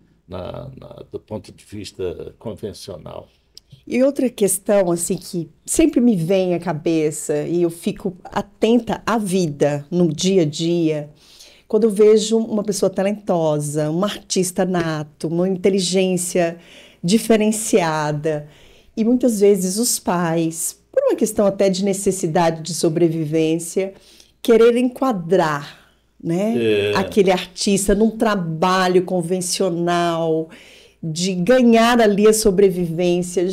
do ponto de vista convencional. E outra questão, assim, que sempre me vem à cabeça e eu fico atenta à vida no dia a dia, quando eu vejo uma pessoa talentosa, um artista nato, uma inteligência diferenciada, e muitas vezes os pais, por uma questão até de necessidade de sobrevivência, querer enquadrar, né, É, aquele artista num trabalho convencional, de ganhar ali a sobrevivência.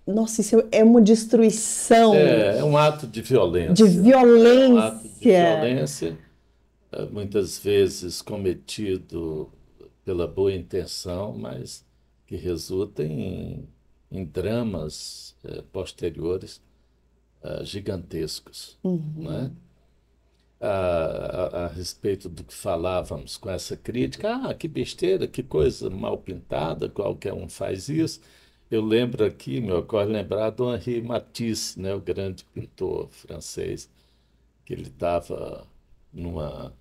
Nossa, isso é uma destruição é um ato de de violência. É um ato de violência. violência, muitas vezes cometido pela boa intenção, mas que resulta em dramas posteriores gigantescos, né? A respeito do que falávamos com essa crítica, que besteira, que coisa mal pintada, qualquer um faz isso. Eu lembro aqui, me ocorre lembrar do Henri Matisse, né, o grande pintor francês, que ele estava numa,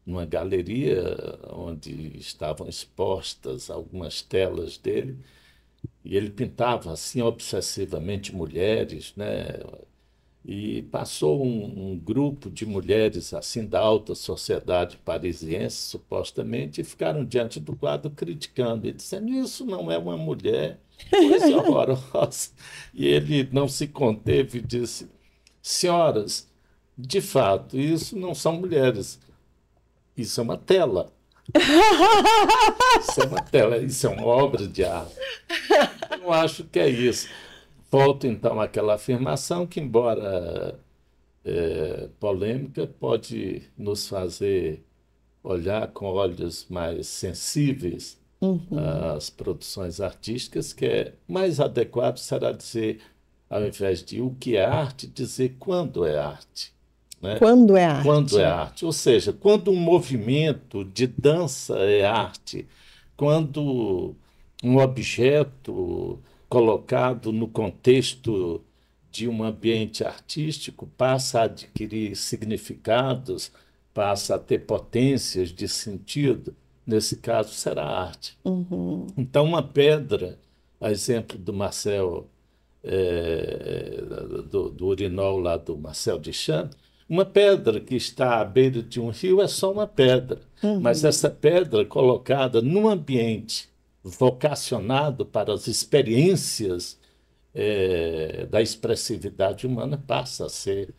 numa galeria onde estavam expostas algumas telas dele, e ele pintava assim obsessivamente mulheres, né? E passou um grupo de mulheres assim da alta sociedade parisiense, supostamente, e ficaram diante do quadro criticando e dizendo: isso não é uma mulher, coisa horrorosa. E ele não se conteve e disse: senhoras, de fato, isso não são mulheres, isso é uma tela. Isso é uma tela, isso é uma obra de arte. Eu acho que é isso. Volto então àquela afirmação que, embora polêmica, pode nos fazer olhar com olhos mais sensíveis às produções artísticas, que é mais adequado será dizer, ao invés de o que é arte, dizer quando é arte, né? Quando é Quando é arte? arte, ou seja, quando um movimento de dança é arte, quando um objeto colocado no contexto de um ambiente artístico passa a adquirir significados, passa a ter potências de sentido, nesse caso será arte. Então, uma pedra, a exemplo do Marcel, eh, do urinol lá do Marcel Duchamp, uma pedra que está à beira de um rio é só uma pedra, mas essa pedra colocada num ambiente vocacionado para as experiências da expressividade humana passa a ser,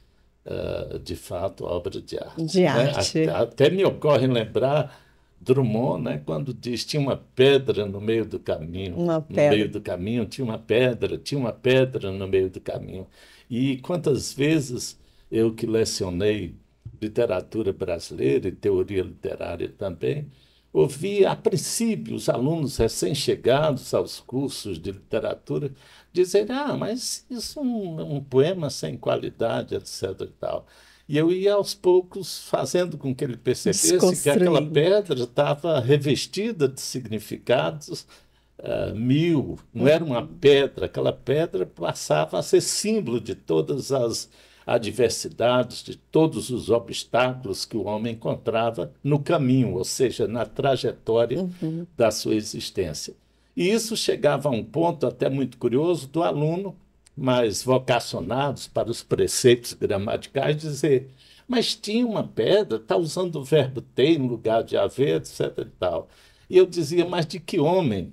de fato, obra de arte, De né? arte. Até me ocorre lembrar Drummond, né, quando diz tinha uma pedra no meio do caminho, Uma no meio pedra. do caminho tinha uma pedra no meio do caminho. E quantas vezes eu que lecionei literatura brasileira e teoria literária também, ouvi a princípio os alunos recém-chegados aos cursos de literatura dizerem: mas isso é um poema sem qualidade, etc. e tal. E eu ia aos poucos fazendo com que ele percebesse que aquela Desconstruindo. pedra estava revestida de significados mil, não era uma pedra, aquela pedra passava a ser símbolo de todas as adversidades, de todos os obstáculos que o homem encontrava no caminho, ou seja, na trajetória da sua existência. E isso chegava a um ponto até muito curioso do aluno, mais vocacionados para os preceitos gramaticais, dizer: mas tinha uma pedra, está usando o verbo ter no lugar de haver, etc. e tal. E eu dizia: mas de que homem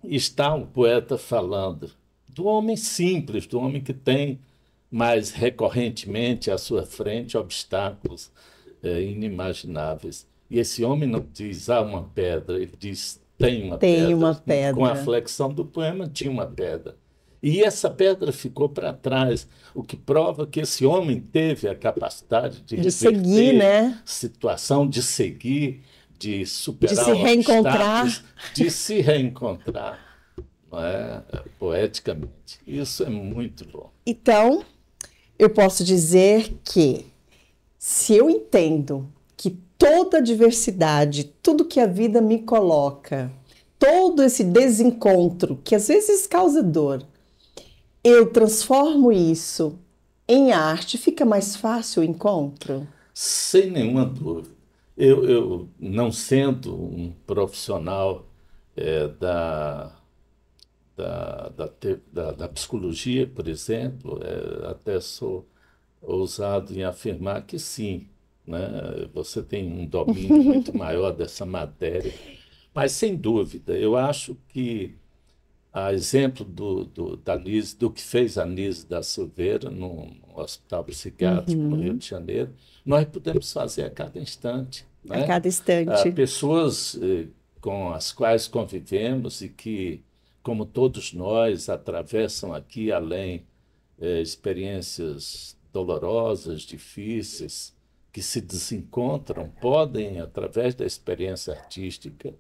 está o poeta falando? Do homem simples, do homem que tem mais recorrentemente à sua frente obstáculos inimagináveis. E esse homem não diz uma pedra, ele diz tem uma Tem pedra. uma Com a pedra. flexão do poema, tinha uma pedra. E essa pedra ficou para trás, o que prova que esse homem teve a capacidade de De seguir, reverter né? situação, de seguir, de De superar se reencontrar. obstáculos, de se reencontrar, não é? Poeticamente. Isso é muito bom. Então, eu posso dizer que se eu entendo que toda a diversidade, tudo que a vida me coloca, todo esse desencontro que às vezes causa dor, eu transformo isso em arte, fica mais fácil o encontro? Sem nenhuma dúvida. Eu não sendo um profissional da, da psicologia, por exemplo, até sou ousado em afirmar que sim, né? Você tem um domínio muito maior dessa matéria. Mas, sem dúvida, eu acho que, a exemplo do que fez a Nise da Silveira no Hospital Psiquiátrico no Rio de Janeiro, nós podemos fazer a cada instante, A né? cada instante. Pessoas com as quais convivemos e que, como todos nós, atravessam aqui além experiências dolorosas, difíceis, que se desencontram, podem, através da experiência artística,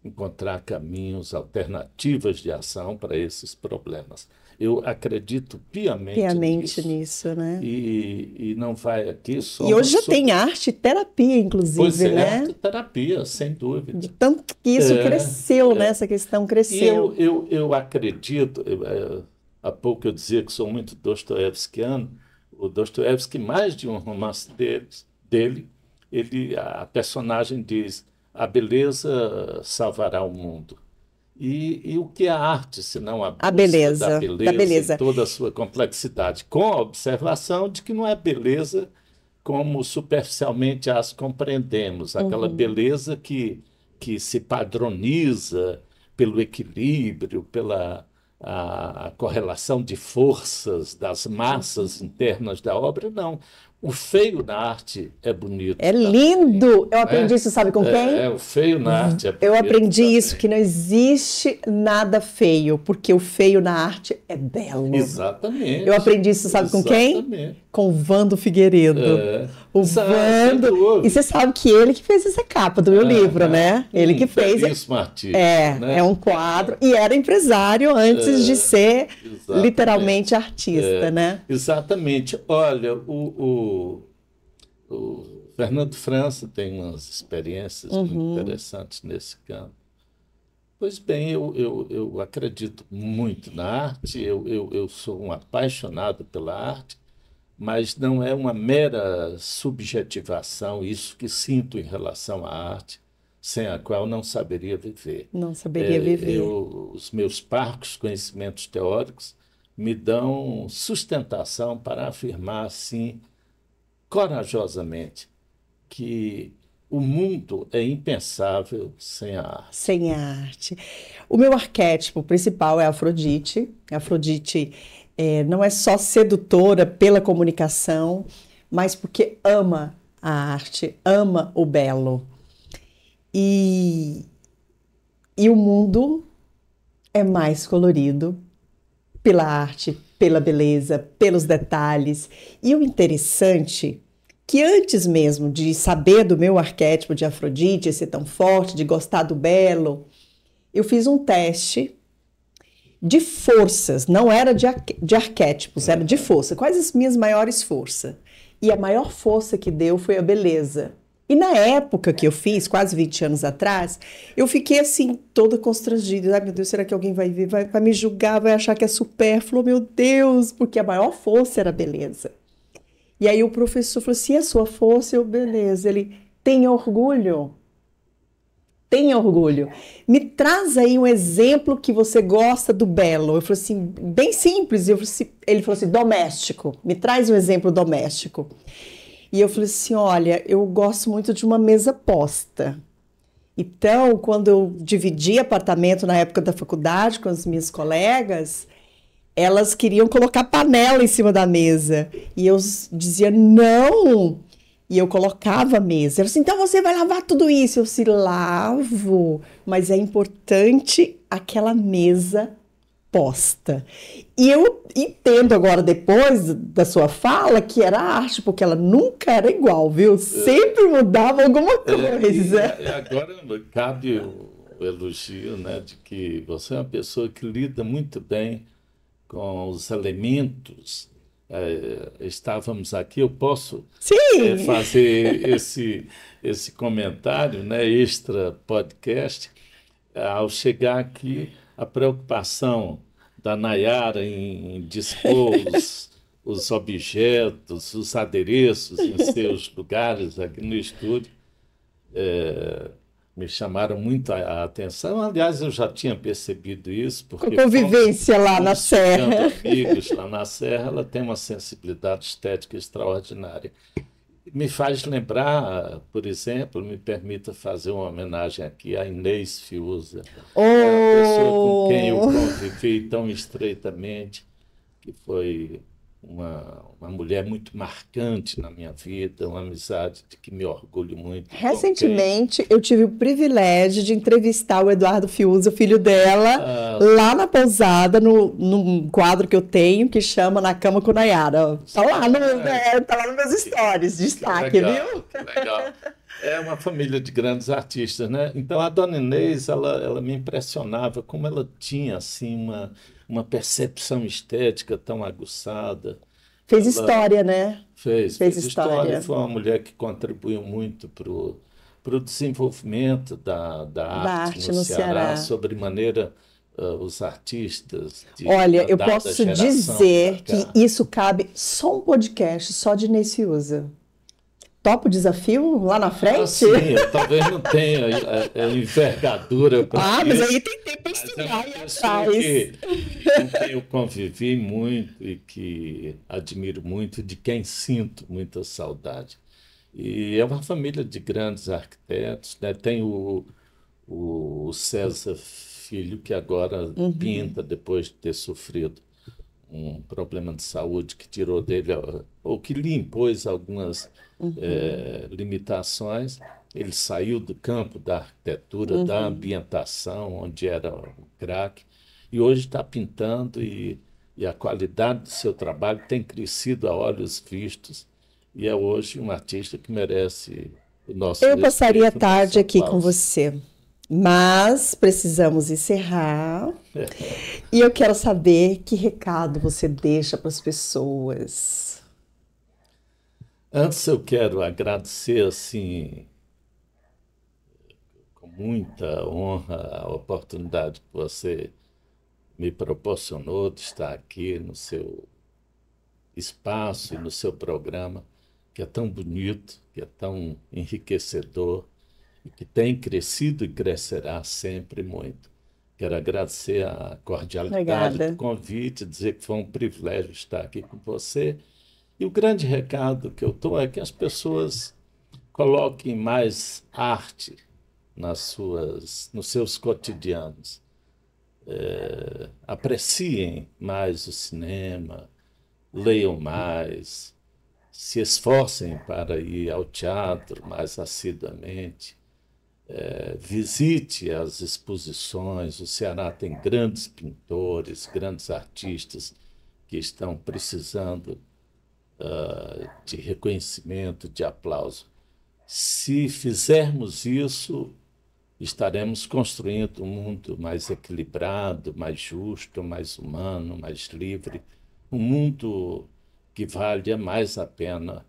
encontrar caminhos, alternativas de ação para esses problemas. Eu acredito piamente Piamente nisso. nisso, né? E não vai aqui só E hoje já sobre... tem arte e terapia, Pois inclusive, é, né? terapia, sem De dúvida. tanto que isso cresceu, né? Essa questão E cresceu. eu acredito, há pouco eu dizia que sou muito dostoiévskiano, o Dostoiévski, mais de um romance dele, a personagem diz: a beleza salvará o mundo. E o que é a arte, senão a A busca da beleza, da beleza em beleza. toda a sua complexidade, com a observação de que não é beleza como superficialmente as compreendemos, aquela beleza que se padroniza pelo equilíbrio, pela a correlação de forças das massas internas da obra, não. O feio na arte é bonito É também, lindo! Eu aprendi né? isso, sabe com quem? O feio na arte é Eu bonito aprendi isso, também. que não existe nada feio, porque o feio na arte é belo. Exatamente. Eu aprendi isso, sabe com quem? Exatamente. Com o Vando Figueiredo. O Sem Vando. E você dúvida. sabe que ele que fez essa capa do meu livro, né? Ele que fez. Belíssimo artista, É né? um quadro. E era empresário antes de ser literalmente Exatamente. artista, né? Exatamente. Olha, o Fernando França tem umas experiências muito interessantes nesse campo. Pois bem, eu acredito muito na arte, eu sou um apaixonado pela arte, mas não é uma mera subjetivação, isso que sinto em relação à arte, sem a qual não saberia viver. Não saberia viver. Os meus parcos conhecimentos teóricos me dão sustentação para afirmar, assim, corajosamente, que o mundo é impensável sem a arte. Sem a arte. O meu arquétipo principal é a Afrodite. A Afrodite não é só sedutora pela comunicação, mas porque ama a arte, ama o belo. E o mundo é mais colorido pela arte, pela beleza, pelos detalhes. E o interessante que antes mesmo de saber do meu arquétipo de Afrodite, ser tão forte, de gostar do belo, eu fiz um teste de forças, não era de arquétipos, era de força. Quais as minhas maiores forças? E a maior força que deu foi a beleza. E na época que eu fiz, quase 20 anos atrás, eu fiquei assim, toda constrangida. Ai, meu Deus, será que alguém vai ver, vai me julgar, vai achar que é supérfluo? Meu Deus, porque a maior força era a beleza. E aí o professor falou assim, a sua força? Eu, beleza. Ele, tenha orgulho. Tenha orgulho. Me traz aí um exemplo que você gosta do belo. Eu falei assim, bem simples. Ele falou assim, doméstico. Me traz um exemplo doméstico. E eu falei assim, olha, eu gosto muito de uma mesa posta. Então, quando eu dividi apartamento na época da faculdade com as minhas colegas, elas queriam colocar panela em cima da mesa. E eu dizia, não. E eu colocava a mesa. Ela disse, então você vai lavar tudo isso. Eu disse, lavo, mas é importante aquela mesa posta. E eu entendo agora, depois da sua fala, que era arte, porque ela nunca era igual, viu? Sempre mudava alguma coisa. E agora cabe o elogio, né, de que você é uma pessoa que lida muito bem com os elementos. Estávamos aqui, eu posso fazer esse comentário, né, extra podcast, ao chegar aqui, a preocupação da Nayara em dispor os objetos, os adereços em seus lugares aqui no estúdio, me chamaram muito a atenção. Aliás, eu já tinha percebido isso, Com porque convivência lá na estudando Serra. amigos lá na Serra, ela tem uma sensibilidade estética extraordinária. Me faz lembrar, por exemplo, me permita fazer uma homenagem aqui a Inês Fiuza, é uma pessoa com quem eu Oh! convivi tão estreitamente, que foi uma mulher muito marcante na minha vida, uma amizade de que me orgulho muito, com quem Recentemente, eu tive o privilégio de entrevistar o Eduardo Fiuza, o filho dela, ah, lá na pousada, num quadro que eu tenho, que chama Na Cama com Nayara. Tá lá nos meus stories, que destaque, legal, viu? que legal. É uma família de grandes artistas, né? Então a Dona Inês, ela me impressionava como ela tinha assim uma percepção estética tão aguçada. Fez Ela história, né? fez, Fez fez história, e história foi uma mulher que contribuiu muito para o desenvolvimento da da arte arte no no Ceará, Ceará. sobremaneira os artistas de Olha, uma eu dada posso geração para dizer que cá. isso cabe só um podcast só de Inês Fiuza. Topa o desafio lá na Ah, frente? sim, eu talvez não tenha a envergadura para Ah, mas aí isso, tem tempo para mas é uma estudar e ir pessoa atrás. com quem eu convivi muito e que admiro muito, de quem sinto muita saudade. E é uma família de grandes arquitetos, né? Tem o César Filho, que agora pinta depois de ter sofrido um problema de saúde que tirou dele, ou que lhe impôs algumas limitações. Ele saiu do campo da arquitetura, da ambientação, onde era um craque, e hoje está pintando e a qualidade do seu trabalho tem crescido a olhos vistos, e é hoje um artista que merece o nosso Eu passaria a respeito, o nosso tarde aqui com aplauso. você, mas precisamos encerrar. E eu quero saber que recado você deixa para as pessoas. Antes eu quero agradecer assim com muita honra a oportunidade que você me proporcionou de estar aqui no seu espaço e no seu programa, que é tão bonito, que é tão enriquecedor e que tem crescido e crescerá sempre muito. Quero agradecer a cordialidade do Obrigada. convite, dizer que foi um privilégio estar aqui com você. E o grande recado que eu dou é que as pessoas coloquem mais arte nos seus cotidianos. Apreciem mais o cinema, leiam mais, se esforcem para ir ao teatro mais assiduamente, visite as exposições. O Ceará tem grandes pintores, grandes artistas que estão precisando de reconhecimento, de aplauso. Se fizermos isso, estaremos construindo um mundo mais equilibrado, mais justo, mais humano, mais livre, um mundo que valha mais a pena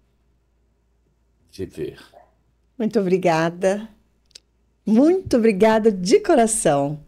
viver. Muito obrigada. Muito obrigada de coração.